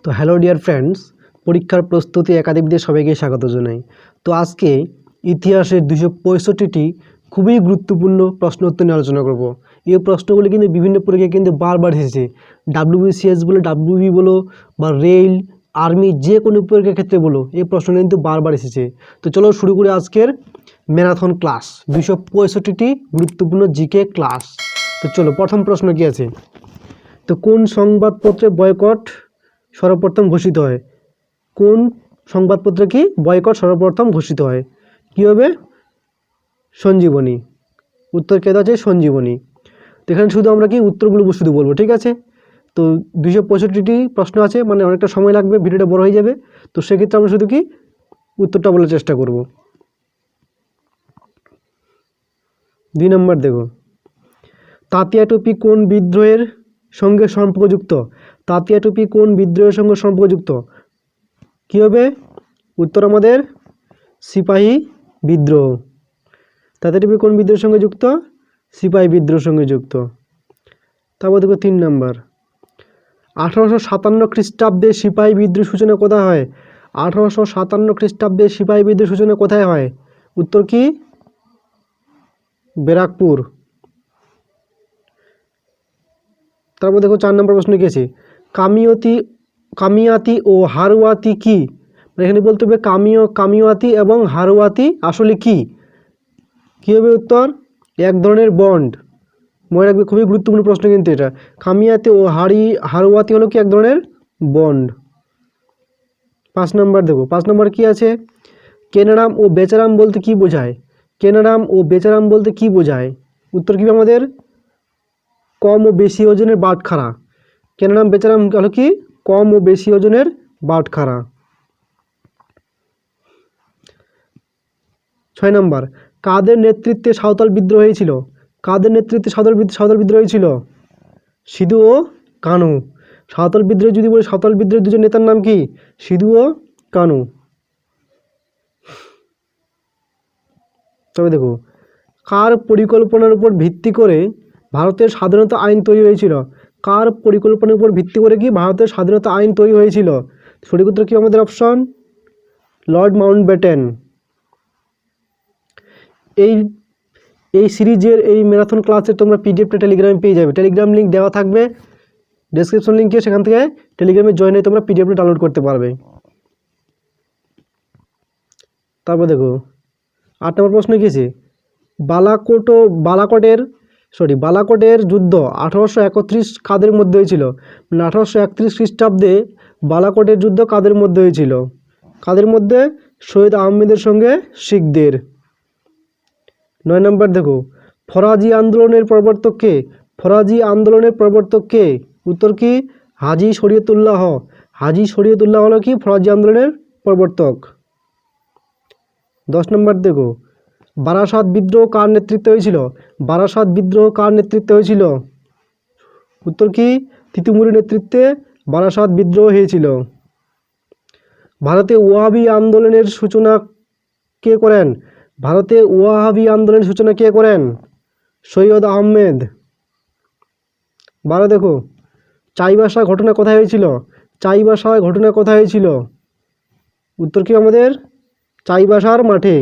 তো hello dear friends, পরীক্ষার প্রস্তুতি একাডেমিতে সবাইকে স্বাগত জানাই। তো আজকে ইতিহাসের 265টি খুবই গুরুত্বপূর্ণ প্রশ্ন উত্তর নিয়ে আলোচনা করব। এই প্রশ্নগুলি কিন্তু বিভিন্ন পরীক্ষায় কিন্তু বারবার এসেছে। ডাব্লিউবিসিএস বলো, ডাব্লিউবি বলো বা রেল, আর্মি, যে কোনো পরীক্ষার ক্ষেত্রে বলো, এই প্রশ্ন কিন্তু বারবার এসেছে। তো চলো শুরু করি আজকের ম্যারাথন ক্লাস, 265টি গুরুত্বপূর্ণ জিকে ক্লাস। তো চলো, প্রথম প্রশ্ন কি আছে? তো কোন সংবাদপত্রে বয়কট সর্বপ্রথম ঘোষিত হয়? কোন সংবাদপত্রে কি বয়কট সর্বপ্রথম ঘোষিত হয়? কী হবে? সঞ্জীবনী। উত্তর কে দেওয়া আছে? সঞ্জীবনী। তো এখানে শুধু আমরা কি উত্তরগুলো শুধু বলবো, ঠিক আছে? তো 265টি প্রশ্ন আছে, মানে অনেকটা সময় লাগবে, ভিডিওটা বড় হয়ে যাবে। তো সেক্ষেত্রে আমরা শুধু কি উত্তরটা বলার চেষ্টা করব। 2 নম্বর দেখো, তাঁতিয়া টুপি কোন বিদ্রোহের সঙ্গে সম্পর্কযুক্ত? তাঁতিয়া টুপি কোন বিদ্রোহের সঙ্গে সম্পর্কযুক্ত? কী হবে? উত্তর আমাদের সিপাহী বিদ্রোহ। তাঁতিয়া টুপি কোন বিদ্রোহের সঙ্গে যুক্ত? সিপাহী বিদ্রোহের সঙ্গে যুক্ত। তারপর দেখো 3 নম্বর, 1857 খ্রিস্টাব্দে সিপাহী বিদ্রোহ সূচনা কোথায় হয়? 1857 খ্রিস্টাব্দে সিপাহী বিদ্রোহ সূচনা কোথায় হয়? উত্তর কি? ব্যারাকপুর। তারপর দেখো 4 নম্বর প্রশ্ন কি আছে? কামিয়াতি ও হারওয়াতি কি? এখানে বলতে হবে কামিয়াতি এবং হারওয়াতি আসলে কি? কী হবে উত্তর? এক ধরনের বন্ড। মনে রাখবে, খুবই গুরুত্বপূর্ণ প্রশ্ন কিন্তু এটা। কামিয়াতি ও হারওয়াতি হলো কি? এক ধরনের বন্ড। 5 নম্বর দেখো, 5 নম্বর কি আছে? কেনারাম ও বেচারাম বলতে কি বোঝায়? কেনারাম ও বেচারাম বলতে কি বোঝায়? উত্তর কি আমাদের? কম ও বেশি ওজনের বাটখারা। কেনারাম বেচারাম হলো কি? কম ও বেশি ওজনের বাটখারা। 6 নম্বর, কাদের নেতৃত্বে সাঁওতাল বিদ্রোহ হয়েছিল? কাদের নেতৃত্বে সাঁওতাল বিদ্রোহ হয়েছিল? সিধু ও কানু। সাঁওতাল বিদ্রোহ যদি বলি, সাঁওতাল বিদ্রোহের দুজন নেতার নাম কি? সিধু ও কানু। তবে দেখো, কার পরিকল্পনার উপর ভিত্তি করে ভারতের স্বাধীনতা আইন তৈরি হয়েছিল? কার পরিকল্পনার উপর ভিত্তি করে কি ভারতের স্বাধীনতা আইন তৈরি হয়েছিল? সঠিক উত্তর কি আমাদের? Option Lord Mountbatten. এই সিরিজের এই ম্যারাথন ক্লাসের তোমরা পিডিএফটা টেলিগ্রামে পেয়ে যাবে। টেলিগ্রাম লিঙ্ক দেওয়া থাকবে ডেসক্রিপশন লিঙ্কে, সেখান থেকে টেলিগ্রামে জয়েন হয়ে তোমরা পিডিএফটা ডাউনলোড করতে পারবে। তারপর দেখো 8 নম্বর প্রশ্ন কি আছে? বালাকোটের যুদ্ধ 1831 কাদের মধ্যে হয়েছিল? মানে 1831 খ্রিস্টাব্দে বালাকোটের যুদ্ধ কাদের মধ্যে হয়েছিল? কাদের মধ্যে? শহীদ আহমেদের সঙ্গে শিখদের। 9 নম্বর দেখো, ফরাজি আন্দোলনের প্রবর্তক কে? ফরাজি আন্দোলনের প্রবর্তক কে? উত্তর কি? হাজী শরীয়তুল্লাহ। হাজী শরীয়তুল্লাহ হলো কি? ফরাজি আন্দোলনের প্রবর্তক। 10 নম্বর দেখো, বারাসাত বিদ্রোহ কার নেতৃত্বে হয়েছিল? বারাসাত বিদ্রোহ কার নেতৃত্বে হয়েছিল? উত্তর কি? তিতুমিরের নেতৃত্বে বারাসাত বিদ্রোহ হয়েছিল। ভারতে ওয়াহাবি আন্দোলনের সূচনা কে করেন? ভারতে ওয়াহাবি আন্দোলনের সূচনা কে করেন? সৈয়দ আহমেদ। 12 দেখো, চাইবাসা ঘটনা কোথায় হয়েছিল? চাইবাসায় ঘটনা কোথায় হয়েছিল? উত্তর কি আমাদের? চাইবাসার মাঠে।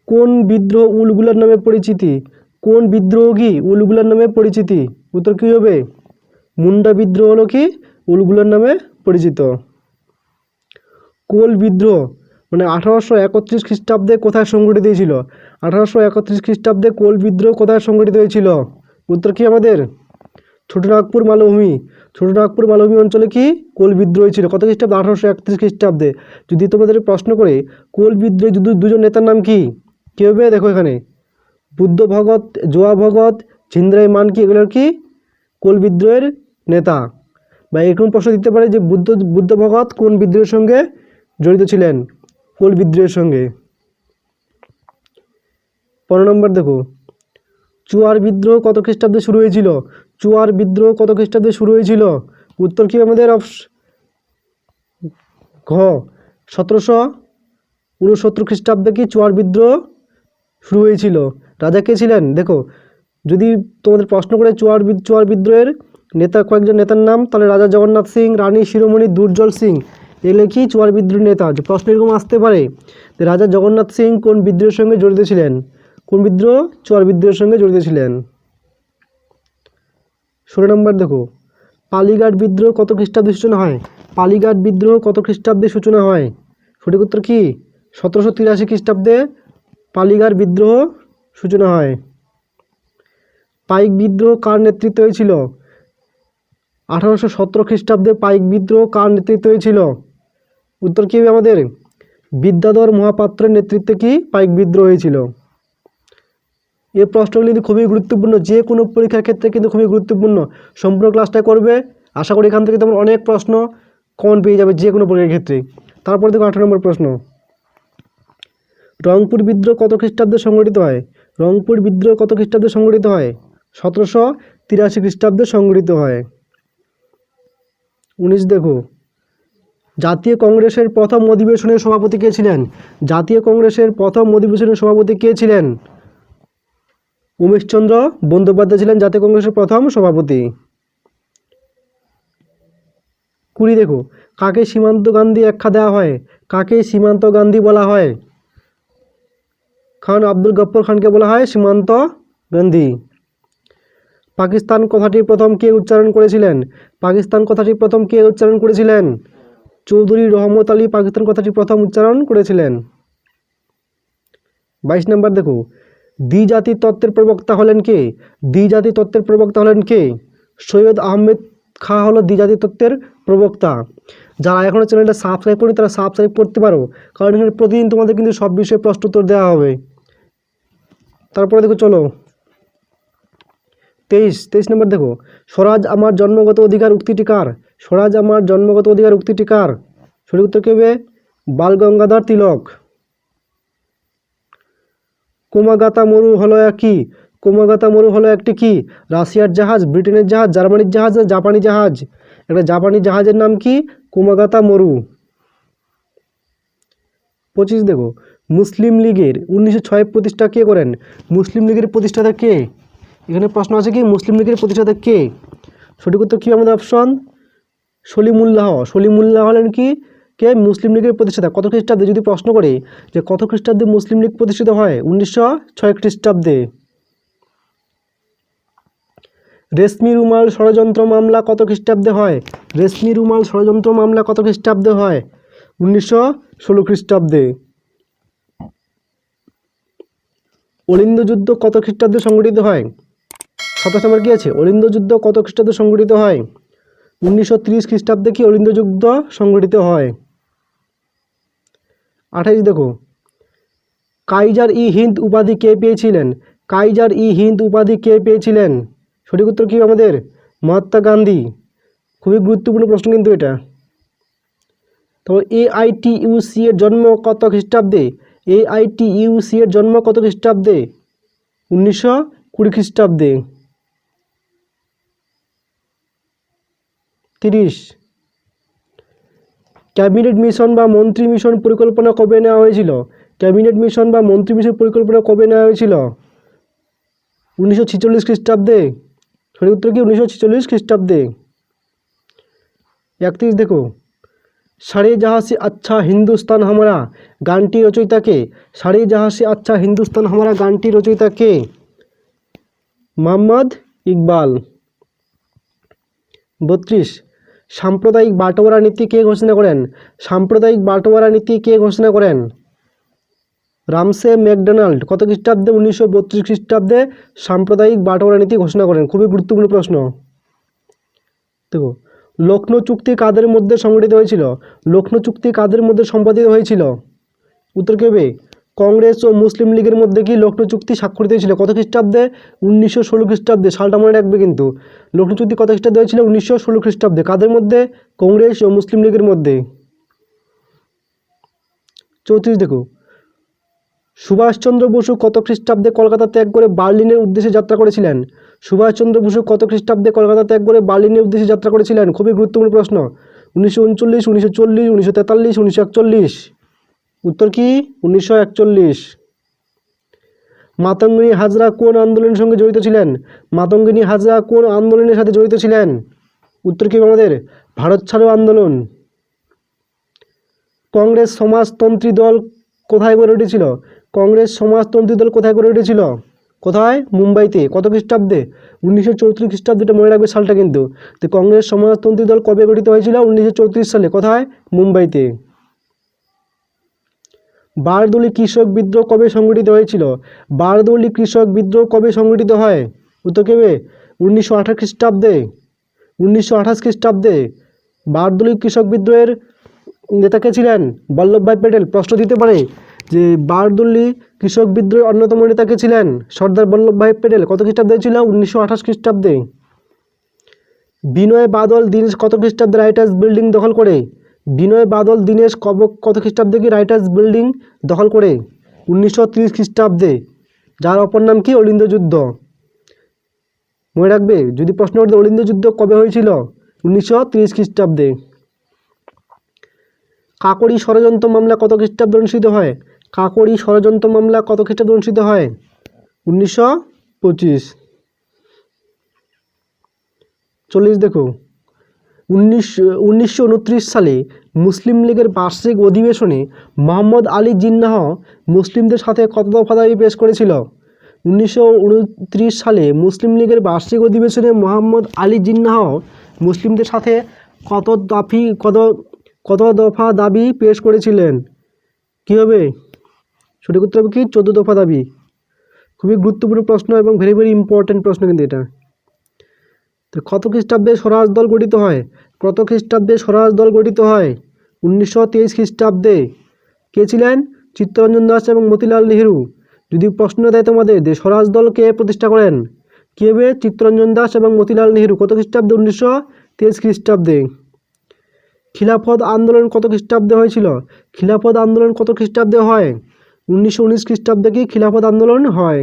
কোন বিদ্রোহ উলগুলার নামে পরিচিতি? কোন বিদ্রোহ কি উলগুলার নামে পরিচিতি? উত্তর কী হবে? মুন্ডা বিদ্রোহ হলো কি? উলগুলার নামে পরিচিত। কোল বিদ্রোহ মানে 1831 খ্রিস্টাব্দে কোথায় সংগঠিত হয়েছিল? 1831 খ্রিস্টাব্দে কোল বিদ্রোহ কোথায় সংগঠিত হয়েছিল? উত্তর কি আমাদের? ছোটনাগপুর মালভূমি। ছোটনাগপুর মালভূমি অঞ্চলে কি কোল বিদ্রোহ ছিল? কত খ্রিস্টাব্দে? 1831 খ্রিস্টাব্দে। যদি তোমাদের প্রশ্ন করে কোল বিদ্রোহে দুজন নেতার নাম কি, কী হবে? দেখো এখানে বুদ্ধ ভগত, জোয়া ভগত, ঝিন্দ্রাই মানকি, এগুলোর কি কোল বিদ্রোহের নেতা। বা এরকম প্রশ্ন দিতে পারে যে বুদ্ধ ভগত কোন বিদ্রোহের সঙ্গে জড়িত ছিলেন? কোল বিদ্রোহের সঙ্গে। 15 নম্বর দেখো, চুয়ার বিদ্রোহ কত খ্রিস্টাব্দে শুরু হয়েছিল? চুয়ার বিদ্রোহ কত খ্রিস্টাব্দে শুরু হয়েছিল? উত্তর কি আমাদের? ঘ 1769 খ্রিস্টাব্দে কি চুয়ার বিদ্রোহ শুরু হয়েছিল। রাজা কে ছিলেন? দেখো, যদি তোমাদের প্রশ্ন করে চুয়ার বিদ্রোহের নেতা কয়েকজন নেতার নাম, তাহলে রাজা জগন্নাথ সিং, রানী শিরোমণি দুর্জল সিং, এগুলো কি চুয়ার বিদ্রোহী নেতা। যে প্রশ্ন এরকম আসতে পারে যে রাজা জগন্নাথ সিং কোন বিদ্রোহের সঙ্গে জড়িত ছিলেন, কোন বিদ্রোহ, চুয়ার বিদ্রোহের সঙ্গে জড়িত ছিলেন। 16 নম্বর দেখো, পালিঘাট বিদ্রোহ কত খ্রিস্টাব্দে সূচনা হয়? পালিঘাট বিদ্রোহ কত খ্রিস্টাব্দে সূচনা হয়? সঠিক উত্তর কি 1783 খ্রিস্টাব্দে পালিঘাট বিদ্রোহ সূচনা হয়। পাইক বিদ্রোহ কার নেতৃত্বে হয়েছিল? 1817 খ্রিস্টাব্দে পাইক বিদ্রোহ কার নেতৃত্বে হয়েছিল? উত্তর কি হবে আমাদের? বিদ্যাধর মহাপাত্রের নেতৃত্বে কি পাইক বিদ্রোহ হয়েছিল। এই প্রশ্নগুলি কিন্তু খুবই গুরুত্বপূর্ণ, যে কোনো পরীক্ষার ক্ষেত্রে কিন্তু খুবই গুরুত্বপূর্ণ। সম্পূর্ণ ক্লাসটা করবে, আশা করি এখান থেকে তোমার অনেক প্রশ্ন কমন পেয়ে যাবে যে কোনো পরীক্ষার ক্ষেত্রে। তারপর দেখো 18 নম্বর প্রশ্ন, রংপুর বিদ্রোহ কত খ্রিস্টাব্দে সংগঠিত হয়? রংপুর বিদ্রোহ কত খ্রিস্টাব্দে সংগঠিত হয়? 1783 খ্রিস্টাব্দে সংগঠিত হয়। 19 দেখো, জাতীয় কংগ্রেসের প্রথম অধিবেশনের সভাপতি কে ছিলেন? জাতীয় কংগ্রেসের প্রথম অধিবেশনের সভাপতি কে ছিলেন? উমেশচন্দ্র বন্দ্যোপাধ্যায় ছিলেন জাতীয় কংগ্রেসের প্রথম সভাপতি। 20 দেখো, কাকে সীমান্ত গান্ধী আখ্যা দেওয়া হয়? কাকে সীমান্ত গান্ধী বলা হয়? খান আব্দুল গফ্ফর খানকে বলা হয় সীমান্ত গান্ধী। পাকিস্তান কথাটি প্রথম কে উচ্চারণ করেছিলেন? পাকিস্তান কথাটি প্রথম কে উচ্চারণ করেছিলেন? চৌধুরী রহমত আলী পাকিস্তান কথাটি প্রথম উচ্চারণ করেছিলেন। 22 নম্বর দেখো, দ্বিজাতি তত্ত্বের প্রবক্তা হলেন কে? দ্বিজাতি তত্ত্বের প্রবক্তা হলেন কে? সৈয়দ আহমেদ খাঁ হলো দ্বিজাতি তত্ত্বের প্রবক্তা। যারা এখনও চ্যানেলটা সাবস্ক্রাইব করি তারা সাবস্ক্রাইব করতে পারো, কারণ এখানে প্রতিদিন তোমাদের কিন্তু সব বিষয়ে প্রশ্ন উত্তর দেওয়া হবে। তারপরে দেখো চলো 23 নম্বর দেখো, স্বরাজ আমার জন্মগত অধিকার উক্তিটি কার? স্বরাজ আমার জন্মগত অধিকার উক্তিটি কার? সঠিক উত্তর কি হবে? বাল গঙ্গাধর তিলক। কুমাগাতা মরু হলো কি? কুমাগাতা মরু হলো একটি কি? রাশিয়ার জাহাজ, ব্রিটেনের জাহাজ, জার্মানির জাহাজ না জাপানি জাহাজ? একটা জাপানি জাহাজের নাম কি? কুমাগাতা মরু। 25 দেখো, মুসলিম লীগের 1906 প্রতিষ্ঠা কে করেন? মুসলিম লীগের প্রতিষ্ঠাতা কে? এখানে প্রশ্ন আছে কি মুসলিম লীগের প্রতিষ্ঠাতা কে? সঠিক উত্তর কি আমাদের অপশন সলিমুল্লাহ। সলিমুল্লাহ হলেন কি কে? মুসলিম লীগের প্রতিষ্ঠাতা। কত খ্রিস্টাব্দে যদি প্রশ্ন করে যে কত খ্রিস্টাব্দে মুসলিম লীগ প্রতিষ্ঠিত হয়? 1906 খ্রিস্টাব্দে। রেশমি রুমাল ষড়যন্ত্র মামলা কত খ্রিস্টাব্দে হয়? রেশমি রুমাল ষড়যন্ত্র মামলা কত খ্রিস্টাব্দে হয়? 1916 খ্রিস্টাব্দে। অলিন্দ যুদ্ধ কত খ্রিস্টাব্দে সংগঠিত হয়? 27 নম্বর কি আছে? অলিন্দ যুদ্ধ কত খ্রিস্টাব্দে সংগঠিত হয়? 1930 খ্রিস্টাব্দে কি অলিন্দ যুদ্ধ সংগঠিত হয়। 28 দেখো, কাইজার ই হিন্দ উপাধি কে পেয়েছিলেন? কাইজার ই হিন্দ উপাধি কে পেয়েছিলেন? সঠিক উত্তর কি আমাদের? মহাত্মা গান্ধী। খুবই গুরুত্বপূর্ণ প্রশ্ন কিন্তু এটা। তো AITUC এর জন্ম কত খ্রিস্টাব্দে? AITUC এর জন্ম কত খ্রিস্টাব্দে? 1920 খ্রিস্টাব্দে। 30, ক্যাবিনেট মিশন বা মন্ত্রী মিশন পরিকল্পনা কবে নেওয়া হয়েছিল? ক্যাবিনেট মিশন বা মন্ত্রী মিশন পরিকল্পনা কবে নেওয়া হয়েছিল? 1946 খ্রিস্টাব্দে। সঠিক উত্তর কি? 1946 খ্রিস্টাব্দে। 31 দেখো, সারে জাহাঁ সে আচ্ছা হিন্দুস্তান হামারা গানটি রচয়িতা কে? সারে জাহাঁ সে আচ্ছা হিন্দুস্তান হামারা গানটি রচয়িতা কে? মোহাম্মদ ইকবাল। 32, সাম্প্রদায়িক বাটোয়ারা নীতি কে ঘোষণা করেন? সাম্প্রদায়িক বাটোয়ারা নীতি কে ঘোষণা করেন? রামসে ম্যাকডোনাল্ড। কত খ্রিস্টাব্দে? 1932 খ্রিস্টাব্দে সাম্প্রদায়িক বাটোয়ারা নীতি ঘোষণা করেন। খুবই গুরুত্বপূর্ণ প্রশ্ন। দেখো, লখনৌ চুক্তি কাদের মধ্যে সংগঠিত হয়েছিল? লখনৌ চুক্তি কাদের মধ্যে সম্পাদিত হয়েছিল? উত্তর কি হবে? কংগ্রেস ও মুসলিম লীগের মধ্যে কি লখনৌ চুক্তি স্বাক্ষরিত হয়েছিল? কত খ্রিস্টাব্দে? 1916 খ্রিস্টাব্দে। সালটা মনে রাখবে কিন্তু। লখনৌ চুক্তি কত খ্রিস্টাব্দে হয়েছিল? 1916 খ্রিস্টাব্দে। কাদের মধ্যে? কংগ্রেস ও মুসলিম লীগের মধ্যে। 34 দেখো, সুভাষচন্দ্র বসু কত খ্রিস্টাব্দে কলকাতা ত্যাগ করে বার্লিনের উদ্দেশ্যে যাত্রা করেছিলেন? সুভাষচন্দ্র বসু কত খ্রিস্টাব্দে কলকাতা ত্যাগ করে বার্লিনের উদ্দেশ্যে যাত্রা করেছিলেন? খুবই গুরুত্বপূর্ণ প্রশ্ন। 1939, 1940, 1943, 1941। উত্তর কি? 1941। মাতঙ্গিনী হাজরা কোন আন্দোলনের সঙ্গে জড়িত ছিলেন? মাতঙ্গিনী হাজরা কোন আন্দোলনের সাথে জড়িত ছিলেন? উত্তর কি আমাদের ভারত ছাড়ো আন্দোলন। কংগ্রেস সমাজতন্ত্রী দল কোথায় গড়ে উঠেছিল? কংগ্রেস সমাজতন্ত্রী দল কোথায় গড়ে উঠেছিল? কোথায়? মুম্বাইতে। কত খ্রিস্টাব্দে? 1934 খ্রিস্টাব্দে। এটা মনে রাখবে সালটা কিন্তু। তো কংগ্রেস সমাজতন্ত্রী দল কবে গঠিত হয়েছিল? 1934 সালে। কোথায়? মুম্বাইতে। বারদৌলি কৃষক বিদ্রোহ কবে সংগঠিত হয়েছিল? বারদৌলি কৃষক বিদ্রোহ কবে সংগঠিত হয়? উত্তর কি হবে? 1928 খ্রিস্টাব্দে। 1928 খ্রিস্টাব্দে। বারদৌলি কৃষক বিদ্রোহের নেতা কে ছিলেন? বল্লভভাই প্যাটেল। প্রশ্ন দিতে পারে যে বারদৌলি কৃষক বিদ্রোহের অন্যতম নেতা কে ছিলেন? সর্দার বল্লভভাই প্যাটেল। কত খ্রিস্টাব্দে ছিল? 1928 খ্রিস্টাব্দে। বিনয় বাদল দীনেশ কত খ্রিস্টাব্দে রাইটার্স বিল্ডিং দখল করে? বিনয় বাদল দীনেশ কত খ্রিস্টাব্দে কি রাইটার্স বিল্ডিং দখল করে? 1930 খ্রিস্টাব্দে। যার অপর নাম কি? অলিন্দ যুদ্ধ। মনে রাখবে যদি প্রশ্ন করতে, অলিন্দ যুদ্ধ কবে হয়েছিল? 1930 খ্রিস্টাব্দে। কাকড়ি ষড়যন্ত্র মামলা কত খ্রিস্টাব্দে অনুষ্ঠিত হয়? কাকড়ি ষড়যন্ত্র মামলা কত খ্রিস্টাব্দে অনুষ্ঠিত হয়? 1925। 40 দেখো। 1929 সালে মুসলিম লীগের বার্ষিক অধিবেশনে মোহাম্মদ আলী জিন্নাহ মুসলিমদের সাথে কত দফা দাবি পেশ করেছিল? 1929 সালে মুসলিম লীগের বার্ষিক অধিবেশনে মোহাম্মদ আলী জিন্নাহ মুসলিমদের সাথে কত দফা দাবি পেশ করেছিলেন? কী হবে? সঠিক উত্তর হবে কি? 14 দফা দাবি। খুবই গুরুত্বপূর্ণ প্রশ্ন এবং ভেরি ভেরি ইম্পর্টেন্ট প্রশ্ন কিন্তু এটা। তো কত খ্রিস্টাব্দে স্বরাজ দল গঠিত হয়? কত খ্রিস্টাব্দে স্বরাজ দল গঠিত হয়? 1923 খ্রিস্টাব্দে। কে ছিলেন? চিত্তরঞ্জন দাস এবং মতিলাল নেহেরু। যদি প্রশ্ন দেয় তোমাদের যে স্বরাজ দল কে প্রতিষ্ঠা করেন? কী হবে? চিত্তরঞ্জন দাস এবং মতিলাল নেহেরু। কত খ্রিস্টাব্দে? 1923 খ্রিস্টাব্দে। খিলাফত আন্দোলন কত খ্রিস্টাব্দে হয়েছিল? খিলাফত আন্দোলন কত খ্রিস্টাব্দে হয়? 1919 খ্রিস্টাব্দে কি খিলাফত আন্দোলন হয়।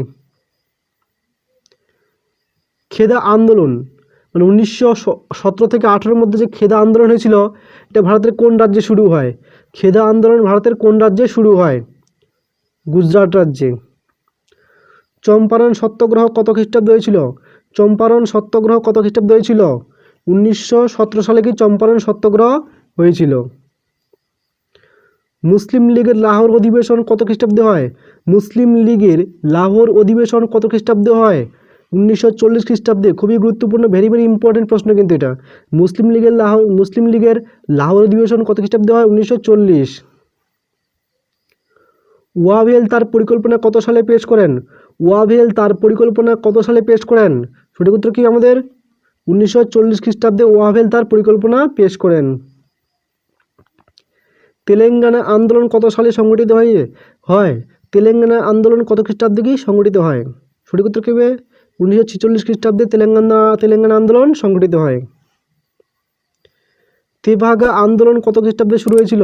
খেদা আন্দোলন মানে 1917 থেকে 18-এর মধ্যে যে খেদা আন্দোলন হয়েছিল, এটা ভারতের কোন রাজ্যে শুরু হয়? খেদা আন্দোলন ভারতের কোন রাজ্যে শুরু হয়? গুজরাট রাজ্যে। চম্পারণ সত্যাগ্রহ কত খ্রিস্টাব্দে হয়েছিল? চম্পারণ সত্যাগ্রহ কত খ্রিস্টাব্দে হয়েছিল? 1917 সালে কি চম্পারণ সত্যাগ্রহ হয়েছিল। মুসলিম লীগের লাহোর অধিবেশন কত খ্রিস্টাব্দে হয়? মুসলিম লীগের লাহোর অধিবেশন কত খ্রিস্টাব্দে হয়? 1940 খ্রিস্টাব্দে। খুবই গুরুত্বপূর্ণ, ভেরি ভেরি ইম্পর্টেন্ট প্রশ্ন কিন্তু এটা। মুসলিম লীগের লাহোর অধিবেশন কত খ্রিস্টাব্দে হয়? 1940। ওয়াভেল তার পরিকল্পনা কত সালে পেশ করেন? ওয়াভেল তার পরিকল্পনা কত সালে পেশ করেন? সঠিক উত্তর কি আমাদের? 1940 খ্রিস্টাব্দে ওয়াভেল তার পরিকল্পনা পেশ করেন। তেলেঙ্গানা আন্দোলন কত সালে সংগঠিত হয়? তেলেঙ্গানা আন্দোলন কত খ্রিস্টাব্দে কি সংগঠিত হয়? সঠিক উত্তর কি হবে? 1946 খ্রিস্টাব্দে তেলেঙ্গানা আন্দোলন সংগঠিত হয়। তেভাগা আন্দোলন কত খ্রিস্টাব্দে শুরু হয়েছিল?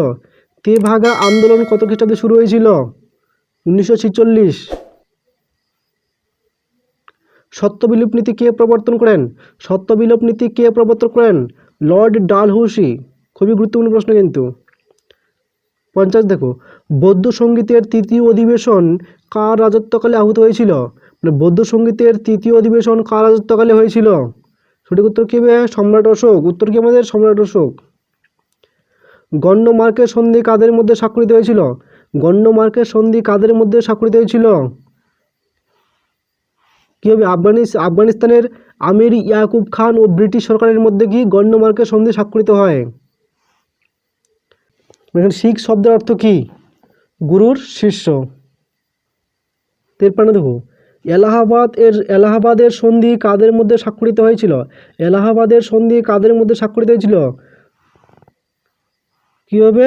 তেভাগা আন্দোলন কত খ্রিস্টাব্দে শুরু হয়েছিল? 1946। সত্যবিলোপ নীতি কে প্রবর্তন করেন? সত্যবিলোপ নীতি কে প্রবর্তন করেন? লর্ড ডালহৌসি। খুবই গুরুত্বপূর্ণ প্রশ্ন কিন্তু। 50 দেখো। বৌদ্ধ সঙ্গীতের তৃতীয় অধিবেশন কার রাজত্বকালে আহুত হয়েছিল? মানে বৌদ্ধ সঙ্গীতের তৃতীয় অধিবেশন কার রাজত্বকালে হয়েছিল? সঠিক উত্তর কী হবে? সম্রাট অশোক। উত্তর কি আমাদের? সম্রাট অশোক। গন্ডমার্কের সন্ধি কাদের মধ্যে স্বাক্ষরিত হয়েছিল? গন্ডমার্কের সন্ধি কাদের মধ্যে স্বাক্ষরিত হয়েছিল? কী হবে? আফগানিস্তানের আমির ইয়াকুব খান ও ব্রিটিশ সরকারের মধ্যে কি গন্ডমার্কের সন্ধি স্বাক্ষরিত হয়? এখানে শিখ শব্দের অর্থ কি? গুরুর শিষ্য। 53 দেখো। এলাহাবাদের সন্ধি কাদের মধ্যে স্বাক্ষরিত হয়েছিল? এলাহাবাদের সন্ধি কাদের মধ্যে স্বাক্ষরিত হয়েছিল? কী হবে?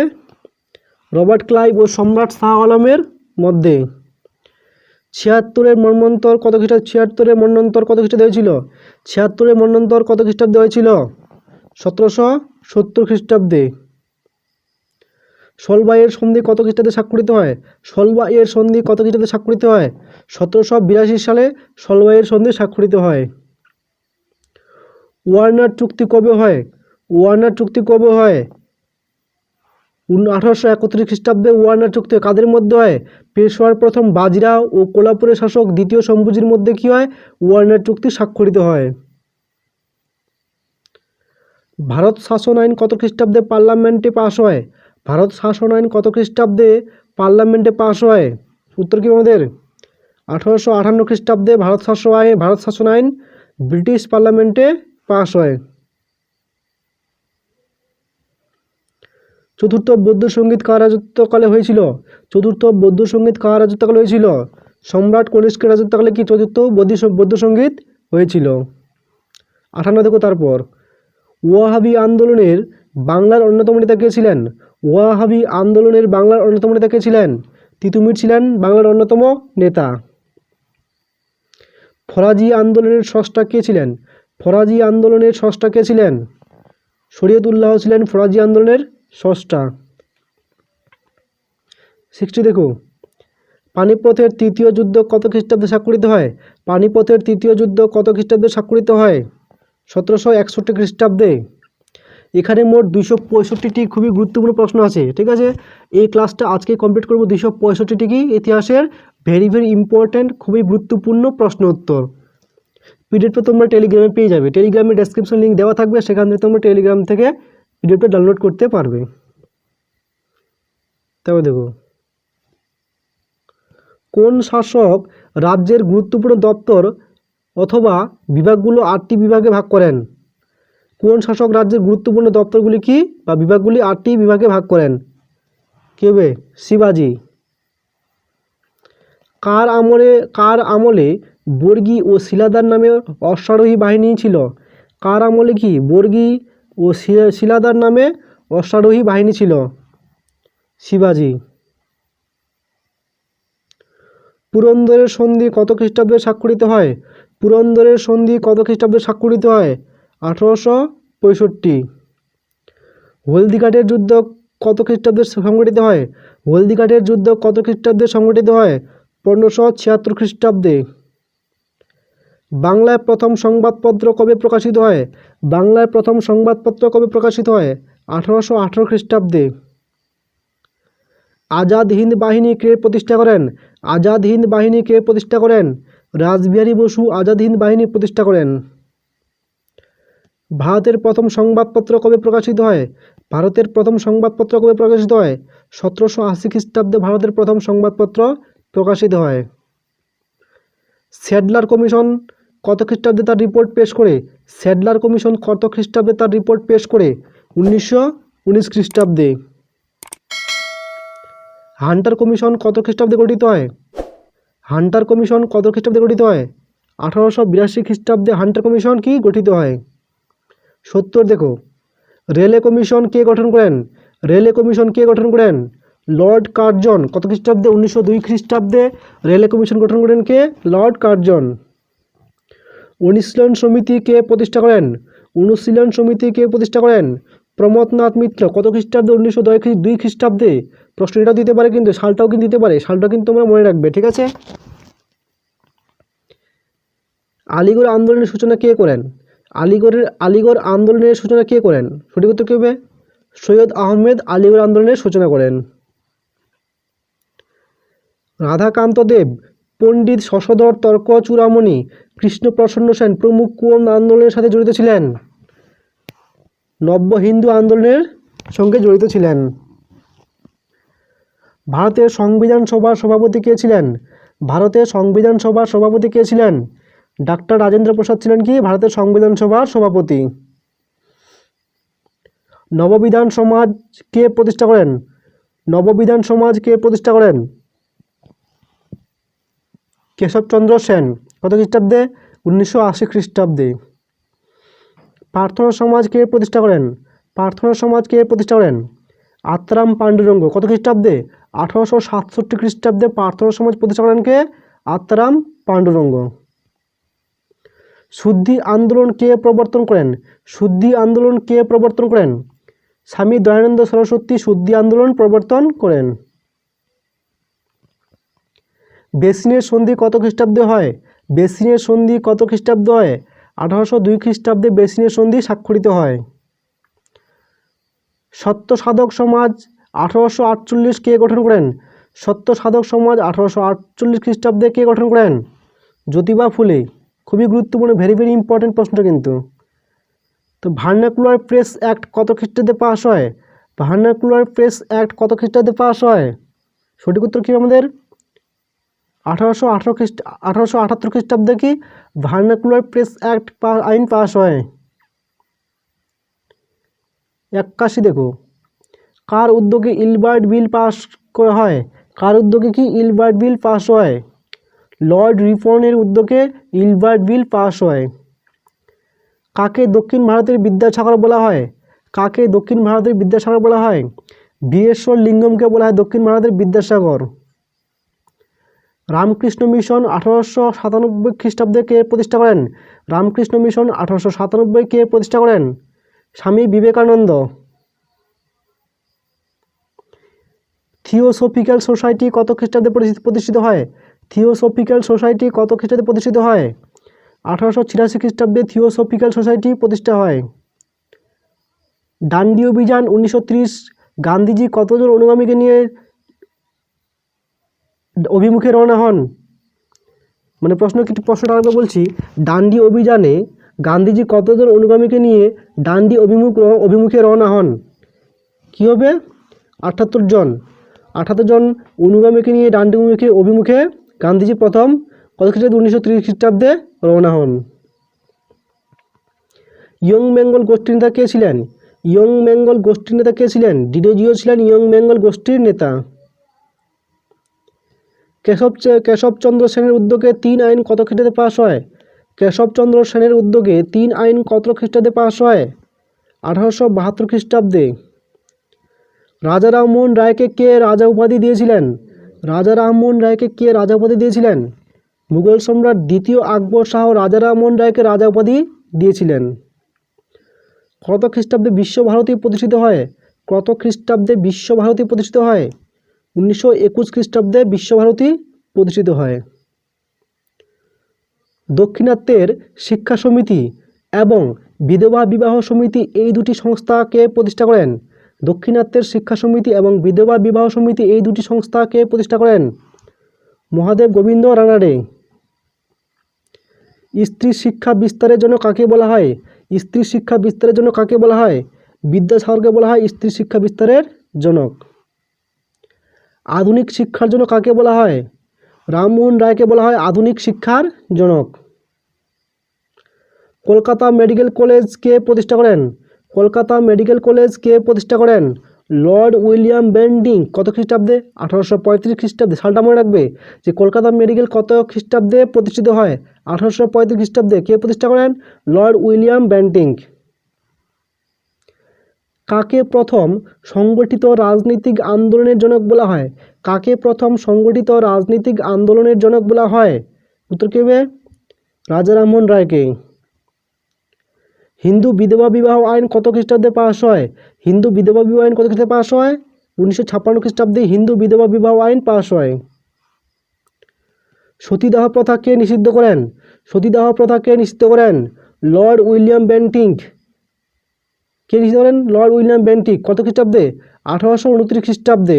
রবার্ট ক্লাইভ ও সম্রাট শাহ আলমের মধ্যে। 76-এর মন্বন্তর কত খ্রিস্টাব্দে? 76-এর মন্বন্তর কত খ্রিস্টাব্দে হয়েছিল? 76-এর মন্বন্তর কত খ্রিস্টাব্দে হয়েছিল? 1770 খ্রিস্টাব্দে। সলবাইয়ের সন্ধি কত খ্রিস্টাব্দে স্বাক্ষরিত হয়? সলবাইয়ের সন্ধি কত খ্রিস্টাব্দে স্বাক্ষরিত হয়? 1782 সালে সলবাইয়ের সন্ধি স্বাক্ষরিত হয়। ওয়ার্নার চুক্তি কবে হয়? ওয়ার্নার চুক্তি কবে হয়? 1831 খ্রিস্টাব্দে ওয়ার্নার চুক্তি কাদের মধ্যে হয়? পেশোয়ার প্রথম বাজিরাও ও কোলাপুরের শাসক দ্বিতীয় শম্ভুজির মধ্যে কি হয়? ওয়ার্নার চুক্তি স্বাক্ষরিত হয়। ভারত শাসন আইন কত খ্রিস্টাব্দে পার্লামেন্টে পাশ হয়? ভারত শাসন আইন কত খ্রিস্টাব্দে পার্লামেন্টে পাশ হয়? উত্তর কি আমাদের 1858 খ্রিস্টাব্দে ভারত শাসন আইন ব্রিটিশ পার্লামেন্টে পাশ হয়। চতুর্থ বৌদ্ধ সঙ্গীত কার রাজত্বকালে হয়েছিল? চতুর্থ বৌদ্ধ সঙ্গীত কার রাজত্বকালে হয়েছিল? সম্রাট কনিষ্কের রাজত্বকালে কি চতুর্থ বৌদ্ধ সঙ্গীত হয়েছিল। 58 দেখো তারপর ওয়াহাবি আন্দোলনের বাংলার অন্যতম নেতা কে ছিলেন? ওয়াহাবি আন্দোলনের বাংলার অন্যতম নেতা কে ছিলেন? তিতুমির ছিলেন বাংলার অন্যতম নেতা। ফরাজি আন্দোলনের স্রষ্টা কে ছিলেন? ফরাজি আন্দোলনের স্রষ্টা কে ছিলেন? শরীয়তুল্লাহ ছিলেন ফরাজি আন্দোলনের স্রষ্টা। 60 দেখো পানিপথের তৃতীয় যুদ্ধ কত খ্রিস্টাব্দে স্বাক্ষরিত হয়? পানিপথের তৃতীয় যুদ্ধ কত খ্রিস্টাব্দে স্বাক্ষরিত হয়? 1761 খ্রিস্টাব্দে। এখানে মোট 265টি খুবই গুরুত্বপূর্ণ প্রশ্ন আছে, ঠিক আছে। এই ক্লাসটা আজকে কমপ্লিট করব 265টি কি ইতিহাসের ভেরি ইম্পর্ট্যান্ট খুবই গুরুত্বপূর্ণ প্রশ্ন উত্তর। পিডিএফটা তোমরা টেলিগ্রামে পেয়ে যাবে, টেলিগ্রামে ডেসক্রিপশন লিঙ্ক দেওয়া থাকবে, সেখান থেকে তোমরা টেলিগ্রাম থেকে পিডিএফটা ডাউনলোড করতে পারবে। তবে দেখো কোন শাসক রাজ্যের গুরুত্বপূর্ণ দপ্তর অথবা বিভাগগুলো 8টি বিভাগে ভাগ করেন? কোন শাসক রাজ্যের গুরুত্বপূর্ণ দপ্তরগুলি কি বা বিভাগগুলি 8টি বিভাগে ভাগ করেন? কে হবে? শিবাজি। কার আমলে বর্গী ও শিলাদার নামে অশ্বারোহী বাহিনী ছিল? কার আমলে কি বর্গী ও শিলাদার নামে অশ্বারোহী বাহিনী ছিল? শিবাজি। পুরন্দরের সন্ধি কত খ্রিস্টাব্দে স্বাক্ষরিত হয়? পুরন্দরের সন্ধি কত খ্রিস্টাব্দে স্বাক্ষরিত হয়? 1865। হলদিঘাটের যুদ্ধ কত খ্রিস্টাব্দে সংঘটিত হয়? হলদিঘাটের যুদ্ধ কত খ্রিস্টাব্দে সংঘটিত হয়? 1576 খ্রিস্টাব্দে। বাংলায় প্রথম সংবাদপত্র কবে প্রকাশিত হয়? বাংলায় প্রথম সংবাদপত্র কবে প্রকাশিত হয়? 1818 খ্রিস্টাব্দে। আজাদ হিন্দ বাহিনী কে প্রতিষ্ঠা করেন? আজাদ হিন্দ বাহিনী কে প্রতিষ্ঠা করেন? রাসবিহারী বসু আজাদ হিন্দ বাহিনী প্রতিষ্ঠা করেন। ভারতের প্রথম সংবাদপত্র কবে প্রকাশিত হয়? ভারতের প্রথম সংবাদপত্র কবে প্রকাশিত হয়? 1780 খ্রিস্টাব্দে ভারতের প্রথম সংবাদপত্র প্রকাশিত হয়। স্যাডলার কমিশন কত খ্রিস্টাব্দে তার রিপোর্ট পেশ করে? স্যাডলার কমিশন কত খ্রিস্টাব্দে তার রিপোর্ট পেশ করে? 1919 খ্রিস্টাব্দে। হান্টার কমিশন কত খ্রিস্টাব্দে গঠিত হয়? হান্টার কমিশন কত খ্রিস্টাব্দে গঠিত হয়? 1882 খ্রিস্টাব্দে হান্টার কমিশন কি গঠিত হয়। 70 দেখো রেলে কমিশন কে গঠন করেন? রেলে কমিশন কে গঠন করেন? Lord Curzon. কত খ্রিস্টাব্দে? 1902 খ্রিস্টাব্দে রেলে কমিশন গঠন করেন কে? Lord Curzon. অনুশীলন সমিতি কে প্রতিষ্ঠা করেন? অনুশীলন সমিতি কে প্রতিষ্ঠা করেন? প্রমথনাথ মিত্র। কত খ্রিস্টাব্দে? 1902 খ্রিস্টাব্দে। প্রশ্ন এটাও দিতে পারে কিন্তু সালটাও কিন্তু দিতে পারে, সালটা কিন্তু তোমরা মনে রাখবে, ঠিক আছে। আলিগড় আন্দোলনের সূচনা কে করেন? আলিগড় আন্দোলনের সূচনা কে করেন? সঠিক উত্তর কি হবে? সৈয়দ আহমেদ আলিগড় আন্দোলনের সূচনা করেন। রাধাকান্ত দেব, পণ্ডিত শশধর তর্ক চূড়ামণি, কৃষ্ণপ্রসন্ন সেন প্রমুখ কোন আন্দোলনের সাথে জড়িত ছিলেন? নব্য হিন্দু আন্দোলনের সঙ্গে জড়িত ছিলেন। ভারতের সংবিধান সভার সভাপতি কে ছিলেন? ভারতের সংবিধান সভার সভাপতি কে ছিলেন? ডাক্তার রাজেন্দ্র প্রসাদ ছিলেন কি ভারতের সংবিধান সভার সভাপতি। নববিধান সমাজ কে প্রতিষ্ঠা করেন? নববিধান সমাজ কে প্রতিষ্ঠা করেন? কেশবচন্দ্র সেন। কত খ্রিস্টাব্দে? 1980 খ্রিস্টাব্দে। প্রার্থনা সমাজ কে প্রতিষ্ঠা করেন? প্রার্থনা সমাজ কে প্রতিষ্ঠা করেন? আত্রাম পাণ্ডুরঙ্গ। কত খ্রিস্টাব্দে? 1867 খ্রিস্টাব্দে প্রার্থনা সমাজ প্রতিষ্ঠা করেন কে? আত্রাম পাণ্ডুরঙ্গ। শুদ্ধি আন্দোলন কে প্রবর্তন করেন? শুদ্ধি আন্দোলন কে প্রবর্তন করেন? স্বামী দয়ানন্দ সরস্বতী শুদ্ধি আন্দোলন প্রবর্তন করেন। বেসিনের সন্ধি কত খ্রিস্টাব্দে হয়? বেসিনের সন্ধি কত খ্রিস্টাব্দে হয়? 1802 খ্রিস্টাব্দে বেসিনের সন্ধি স্বাক্ষরিত হয়। সত্য সাধক সমাজ 1848 কে গঠন করেন? সত্য সাধক সমাজ 1848 খ্রিস্টাব্দে কে গঠন করেন? জ্যোতিবা ফুলে। খুবই গুরুত্বপূর্ণ, ভেরি ভেরি ইম্পর্টেন্ট প্রশ্নটা কিন্তু। তো ভার্নাকুলার প্রেস অ্যাক্ট কত খ্রিস্টাব্দে পাস হয়? ভার্নাকুলার প্রেস অ্যাক্ট কত খ্রিস্টাব্দে পাস হয়? সঠিক উত্তর কি আমাদের 1878 খ্রিস্টাব্দে কি ভার্নাকুলার প্রেস অ্যাক্ট আইন পাস হয়। 81 দেখো, কার উদ্যোগে ইলবার্ট বিল পাস করা হয়? কার উদ্যোগে কি ইলবার্ট বিল পাস হয়? লর্ড রিপনের উদ্যোগে ইলবার্ট বিল পাস হয়। কাকে দক্ষিণ ভারতের বিদ্যাসাগর বলা হয়? কাকে দক্ষিণ ভারতের বিদ্যাসাগর বলা হয়? বীরেশ্বর লিঙ্গমকে বলা হয় দক্ষিণ ভারতের বিদ্যাসাগর। রামকৃষ্ণ মিশন 1897 খ্রিস্টাব্দে কে প্রতিষ্ঠা করেন? রামকৃষ্ণ মিশন 1897 কে প্রতিষ্ঠা করেন? স্বামী বিবেকানন্দ। থিওসফিক্যাল সোসাইটি কত খ্রিস্টাব্দে প্রতিষ্ঠিত হয়? থিওসফিক্যাল সোসাইটি কত খ্রিস্টাব্দে প্রতিষ্ঠিত হয়? 1886 খ্রিস্টাব্দে থিওসফিক্যাল সোসাইটি প্রতিষ্ঠা হয়। ডান্ডি অভিযান 1930 গান্ধীজি কতজন অনুগামীকে নিয়ে অভিমুখে রওনা হন? মানে প্রশ্নটা আরেকবার বলছি, ডান্ডি অভিযানে গান্ধীজি কতজন অনুগামীকে নিয়ে ডান্ডি অভিমুখে রওনা হন? কী হবে? 78 জন। 78 জন অনুগামীকে নিয়ে ডান্ডি অভিমুখে গান্ধীজি প্রথম কত খ্রিস্টাব্দে 1930 খ্রিস্টাব্দে রওনা হন। ইয়ং বেঙ্গল গোষ্ঠীর নেতা কে ছিলেন? ইয়ং বেঙ্গল গোষ্ঠীর নেতা কে ছিলেন? ডিডেজিও ছিলেন ইয়ং বেঙ্গল গোষ্ঠীর নেতা। কেশবচন্দ্র সেনের উদ্যোগে 3 আইন কত খ্রিস্টাব্দে পাস হয়? কেশবচন্দ্র সেনের উদ্যোগে 3 আইন কত খ্রিস্টাব্দে পাস হয়? 1872 খ্রিস্টাব্দে। রাজা রামমোহন রায়কে কে রাজা উপাধি দিয়েছিলেন? রাজা রামমোহন রায়কে কে রাজা উপাধি দিয়েছিলেন? মুঘল সম্রাট দ্বিতীয় আকবর শাহ রাজা রামমোহন রায়কে রাজা উপাধি দিয়েছিলেন। কত খ্রিস্টাব্দে বিশ্বভারতী প্রতিষ্ঠিত হয়? কত খ্রিস্টাব্দে বিশ্বভারতী প্রতিষ্ঠিত হয়? 1921 খ্রিস্টাব্দে বিশ্বভারতী প্রতিষ্ঠিত হয়। দক্ষিণাত্যের শিক্ষা সমিতি এবং বিধবা বিবাহ সমিতি এই দুটি সংস্থাকে প্রতিষ্ঠা করেন? দক্ষিণাত্যের শিক্ষা সমিতি এবং বিধবা বিবাহ সমিতি এই দুটি সংস্থাকে প্রতিষ্ঠা করেন মহাদেব গোবিন্দ রানাডে। স্ত্রী শিক্ষা বিস্তারের জন্য কাকে বলা হয়? স্ত্রী শিক্ষা বিস্তারের জন্য কাকে বলা হয়? বিদ্যাসাগরকে বলা হয় স্ত্রী শিক্ষা বিস্তারের জনক। আধুনিক শিক্ষার জন্য কাকে বলা হয়? রামমোহন রায়কে বলা হয় আধুনিক শিক্ষার জনক। কলকাতা মেডিকেল কলেজ কে প্রতিষ্ঠা করেন? কলকাতা মেডিকেল কলেজ কে প্রতিষ্ঠা করেন? Lord William Bentinck. কত খ্রিস্টাব্দে? 1835 খ্রিস্টাব্দে। সালটা মনে রাখবে যে কলকাতা মেডিকেল কত খ্রিস্টাব্দে প্রতিষ্ঠিত হয়? 1835 খ্রিস্টাব্দে। কে প্রতিষ্ঠা করেন? Lord William Bentinck. কাকে প্রথম সংগঠিত রাজনৈতিক আন্দোলনের জনক বলা হয়? কাকে প্রথম সংগঠিত রাজনৈতিক আন্দোলনের জনক বলা হয়? উত্তর কী হবে? রাজা রামমোহন রায়কে। হিন্দু বিধবা বিবাহ আইন কত খ্রিস্টাব্দে পাস হয়? হিন্দু বিধবা বিবাহ আইন কত খ্রিস্টাব্দে পাস হয়? 1956 খ্রিস্টাব্দে হিন্দু বিধবা বিবাহ আইন পাস হয়। সতীদাহ প্রথা কে নিষিদ্ধ করেন? সতীদাহ প্রথা কে নিষিদ্ধ করেন? Lord William Bentinck. কে নিষিদ্ধ করেন? Lord William Bentinck. কত খ্রিস্টাব্দে? 1829 খ্রিস্টাব্দে।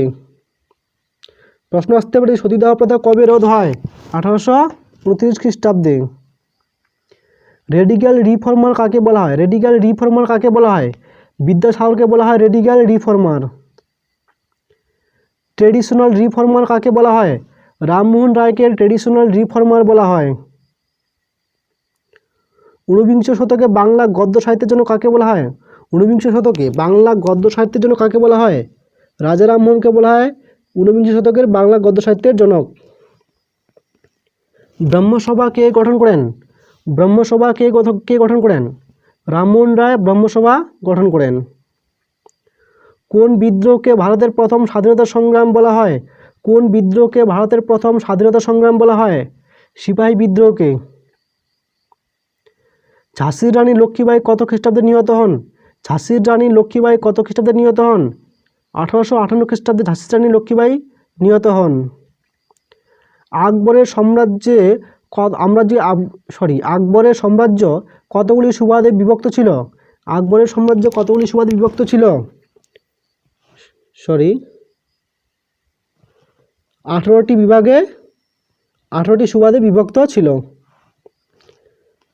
প্রশ্ন আসতে পারে সতীদাহ প্রথা কবে রোধ হয়? 1829 খ্রিস্টাব্দে। রেডিক্যাল রিফর্মার কাকে বলা হয়? রেডিক্যাল রিফর্মার কাকে বলা হয়? বিদ্যাসাগরকে বলা হয় রেডিক্যাল রিফর্মার। ট্রেডিশনাল রিফর্মার কাকে বলা হয়? রামমোহন রায়কে ট্রেডিশনাল রিফর্মার বলা হয়। ঊনবিংশ শতকে বাংলা গদ্য সাহিত্যের জন্য কাকে বলা হয়? ঊনবিংশ শতকে বাংলা গদ্য সাহিত্যের জন্য কাকে বলা হয়? রাজা রামমোহনকে বলা হয় ঊনবিংশ শতকের বাংলা গদ্য সাহিত্যের জনক। ব্রহ্মসভা কে গঠন করেন? ব্রহ্মসভা কে গঠন করেন? রামমোহন রায় ব্রহ্মসভা গঠন করেন। কোন বিদ্রোহকে ভারতের প্রথম স্বাধীনতা সংগ্রাম বলা হয়? কোন বিদ্রোহকে ভারতের প্রথম স্বাধীনতা সংগ্রাম বলা হয়? সিপাহী বিদ্রোহকে। ঝাঁসির রানী লক্ষ্মীবাঈ কত খ্রিস্টাব্দে নিহত হন? ঝাঁসির রানী লক্ষ্মীবাঈ কত খ্রিস্টাব্দে নিহত হন? 1858 খ্রিস্টাব্দে ঝাঁসির রানী লক্ষ্মীবাঈ নিহত হন। আকবরের সাম্রাজ্য কতগুলি সুবাদে বিভক্ত ছিল? আকবরের সাম্রাজ্য কতগুলি সুবাদে বিভক্ত ছিল? 18টি বিভাগে 18টি সুবাদে বিভক্ত ছিল।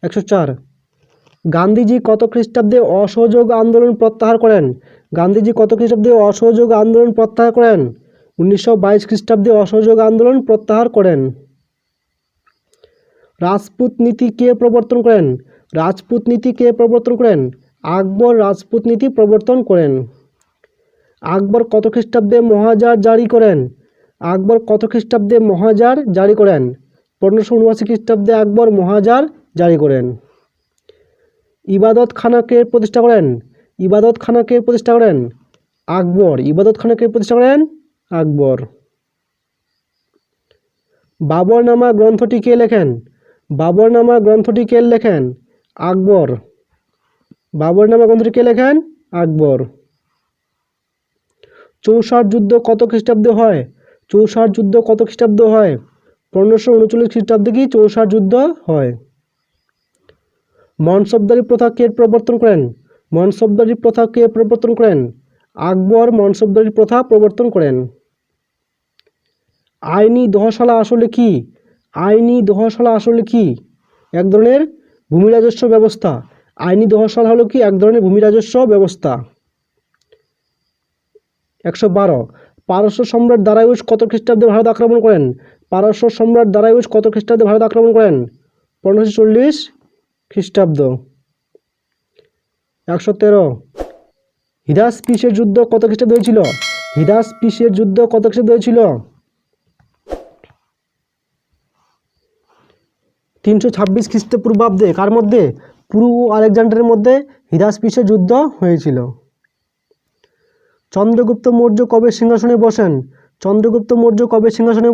104 গান্ধীজি কত খ্রিস্টাব্দে অসহযোগ আন্দোলন প্রত্যাহার করেন? গান্ধীজি কত খ্রিস্টাব্দে অসহযোগ আন্দোলন প্রত্যাহার করেন? 1922 খ্রিস্টাব্দে অসহযোগ আন্দোলন প্রত্যাহার করেন। রাজপুত নীতি কে প্রবর্তন করেন? রাজপুত নীতি কে প্রবর্তন করেন? আকবর রাজপুত নীতি প্রবর্তন করেন। আকবর কত খ্রিস্টাব্দে মহাজার জারি করেন? আকবর কত খ্রিস্টাব্দে মহাজার জারি করেন? 1579 খ্রিস্টাব্দে আকবর মহাজার জারি করেন। ইবাদতখানাকে প্রতিষ্ঠা করেন? ইবাদতখানাকে প্রতিষ্ঠা করেন আকবর। ইবাদতখানাকে প্রতিষ্ঠা করেন আকবর। বাবরনামা গ্রন্থটি কে লেখেন? বাবরনামা গ্রন্থটি কে লেখেন? আকবর। বাবরনামা গ্রন্থটি কে লেখেন? আকবর। চৌসার যুদ্ধ কত খ্রিস্টাব্দে হয়? চৌসার যুদ্ধ কত খ্রিস্টাব্দে হয়? 1539 খ্রিস্টাব্দে কি চৌসার যুদ্ধ হয়। মনসবদারি প্রথা কে প্রবর্তন করেন? মনসবদারি প্রথা কে প্রবর্তন করেন? আকবর মনসবদারি প্রথা প্রবর্তন করেন। আইনি দহশালা আসলে কি? আইনি দহশালা আসলে কি? এক ধরনের ভূমি রাজস্ব ব্যবস্থা। আইনি দহশালা হলো কি? এক ধরনের ভূমি রাজস্ব ব্যবস্থা। 112 পারস্য সম্রাট দারায়ুস কত খ্রিস্টাব্দে ভারত আক্রমণ করেন? পারস্য সম্রাট দারায়ুস কত খ্রিস্টাব্দে ভারত আক্রমণ করেন? 1540 খ্রিস্টাব্দ। 113 হিদাসপিসের যুদ্ধ কত খ্রিস্টাব্দে হয়েছিল? হিদাসপিসের যুদ্ধ কত খ্রিস্টাব্দে হয়েছিল? 326 খ্রিস্টপূর্বাব্দে। কার মধ্যে? পুরু ও আলেকজান্ডারের মধ্যে হিদাসপিসের যুদ্ধ হয়েছিল। চন্দ্রগুপ্ত মৌর্য কবে সিংহাসনে বসেন? চন্দ্রগুপ্ত মৌর্য কবে সিংহাসনে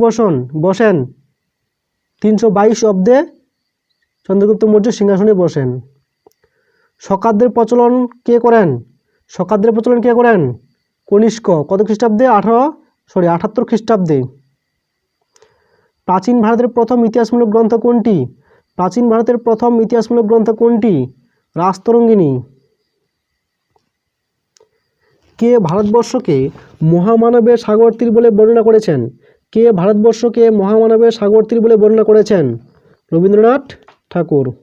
বসেন? 322 অব্দে চন্দ্রগুপ্ত মৌর্য সিংহাসনে বসেন। শকাব্দের প্রচলন কে করেন? শকাব্দের প্রচলন কে করেন? কনিষ্ক। কত খ্রিস্টাব্দে? 78 খ্রিস্টাব্দে। প্রাচীন ভারতের প্রথম ইতিহাসমূলক গ্রন্থ কোনটি? প্রাচীন ভারতের প্রথম ইতিহাসমূলক গ্রন্থ কোনটি? রাজতরঙ্গিনী। কে ভারতবর্ষকে মহামানবের সাগর তীর বলে বর্ণনা করেছেন? কে ভারতবর্ষকে মহামানবের সাগর তীর বলে বর্ণনা করেছেন? রবীন্দ্রনাথ ঠাকুর।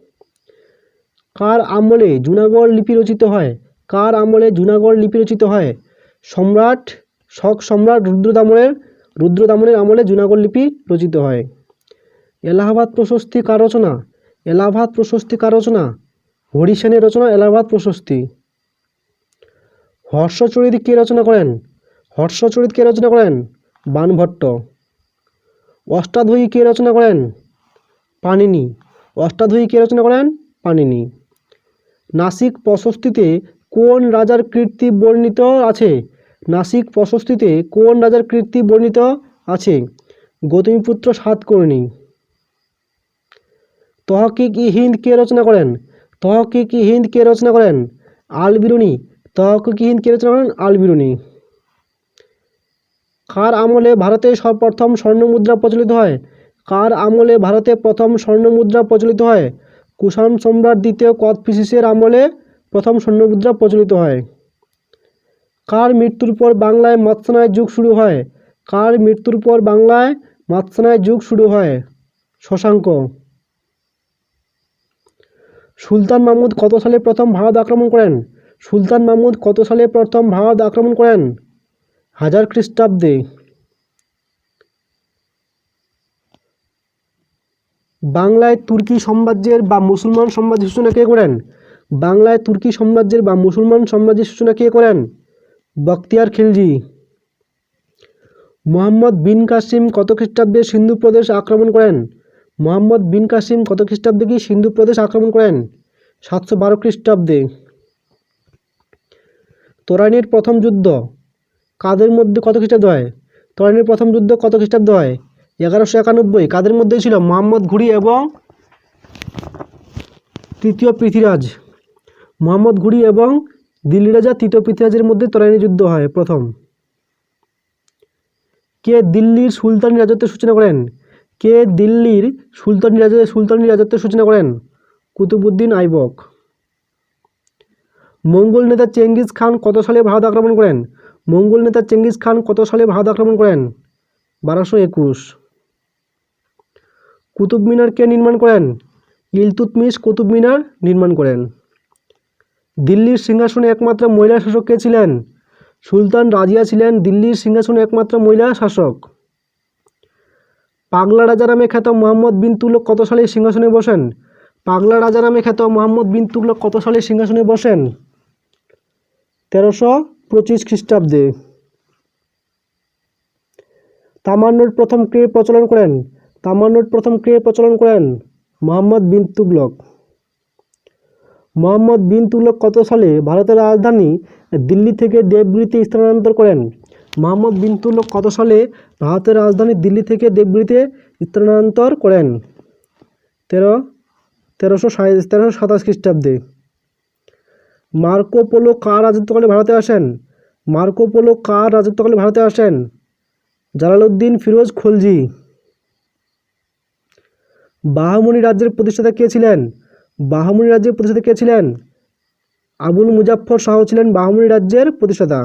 কার আমলে জুনাগড় লিপি রচিত হয়? কার আমলে জুনাগড় লিপি রচিত হয়? শক সম্রাট রুদ্রদামনের আমলে জুনাগড় লিপি রচিত হয়। এলাহাবাদ প্রশস্তি কার রচনা? এলাহাবাদ প্রশস্তি কার রচনা? হরি সেনের রচনা এলাহাবাদ প্রশস্তি। হর্ষচরিত কে রচনা করেন? হর্ষচরিত কে রচনা করেন? বাণভট্ট। অষ্টাধ্যায়ী কে রচনা করেন? পাণিনি। অষ্টাধ্যায়ী কে রচনা করেন? পাণিনি। নাসিক প্রশস্তিতে কোন রাজার কীর্তি বর্ণিত আছে? নাসিক প্রশস্তিতে কোন রাজার কীর্তি বর্ণিত আছে? গৌতমীপুত্র সাতকর্ণী। তহকিক-ই-হিন্দ কে রচনা করেন? তহকিক-ই-হিন্দ কে রচনা করেন? আল-বিরুনি। তহকিক-ই-হিন্দ কে রচনা করেন? আল-বিরুনি। কার আমলে ভারতে সর্বপ্রথম স্বর্ণমুদ্রা প্রচলিত হয়? কার আমলে ভারতে প্রথম স্বর্ণমুদ্রা প্রচলিত হয়? কুষাণ সম্রাট দ্বিতীয় কদফিসিসের আমলে প্রথম স্বর্ণমুদ্রা প্রচলিত হয়। কার মৃত্যুর পর বাংলায় মৎস্যনায় যুগ শুরু হয়? কার মৃত্যুর পর বাংলায় মৎস্যনায় যুগ শুরু হয়? শশাঙ্ক। সুলতান মাহমুদ কত সালে প্রথম ভারত আক্রমণ করেন? সুলতান মাহমুদ কত সালে প্রথম ভারত আক্রমণ করেন? 1000 খ্রিস্টাব্দে। বাংলায় তুর্কি সাম্রাজ্যের বা মুসলমান সাম্রাজ্যের সূচনা কে করেন? বাংলায় তুর্কি সাম্রাজ্যের বা মুসলমান সাম্রাজ্যের সূচনা কে করেন? বখতিয়ার খিলজি। মোহাম্মদ বিন কাসিম কত খ্রিস্টাব্দে সিন্ধু প্রদেশ আক্রমণ করেন? মোহাম্মদ বিন কাসিম কত খ্রিস্টাব্দে কি সিন্ধু প্রদেশ আক্রমণ করেন? 712 খ্রিস্টাব্দে। তরাইনের প্রথম যুদ্ধ কাদের মধ্যে কত খ্রিস্টাব্দে হয়? তরাইনের প্রথম যুদ্ধ কত খ্রিস্টাব্দে হয়? 1191। কাদের মধ্যে ছিল? মোহাম্মদ ঘুরি এবং তৃতীয় পৃথ্বীরাজ। মোহাম্মদ ঘুরি এবং দিল্লি রাজা তৃতীয় পৃথ্বীরাজের মধ্যে তরাইনের যুদ্ধ হয় প্রথম। কে দিল্লির সুলতানি রাজত্বের সূচনা করেন? কে দিল্লির সুলতানি রাজত্বের সূচনা করেন? কুতুবউদ্দিন আইবক। মঙ্গোল নেতা চেঙ্গিস খান কত সালে ভারত আক্রমণ করেন? মঙ্গোল নেতা চেঙ্গিস খান কত সালে ভারত আক্রমণ করেন? 1221। কুতুব মিনার কে নির্মাণ করেন? ইলতুৎমিশ কুতুব মিনার নির্মাণ করেন। দিল্লির সিংহাসনে একমাত্র মহিলা শাসক কে ছিলেন? সুলতান রাজিয়া ছিলেন দিল্লির সিংহাসনে একমাত্র মহিলা শাসক। পাগলা রাজা নামে খ্যাত মোহাম্মদ বিন তুগলক কত সালে সিংহাসনে বসেন? পাগলা রাজা নামে খ্যাত মোহাম্মদ বিন তুগলক কত সালে সিংহাসনে বসেন? 1325 খ্রিস্টাব্দে। তামার নোট প্রথম কে প্রচলন করেন? তামার নোট প্রথম কে প্রচলন করেন? মোহাম্মদ বিন তুগলক। মোহাম্মদ বিন তুগলক কত সালে ভারতের রাজধানী দিল্লি থেকে দেবগিরিতে স্থানান্তর করেন? মোহাম্মদ বিন তুগলক কত সালে ভারতের রাজধানী দিল্লি থেকে দেবগিরিতে স্থানান্তর করেন? 1327 খ্রিস্টাব্দে। মার্কো পোলো কার রাজত্বকালে ভারতে আসেন? মার্কো পোলো কার রাজত্বকালে ভারতে আসেন? জালালউদ্দিন ফিরোজ খলজি। বাহমনি রাজ্যের প্রতিষ্ঠাতা কে ছিলেন? বাহমনি রাজ্যের প্রতিষ্ঠাতা কে ছিলেন? আবুল মুজাফফর শাহ ছিলেন বাহমনি রাজ্যের প্রতিষ্ঠাতা।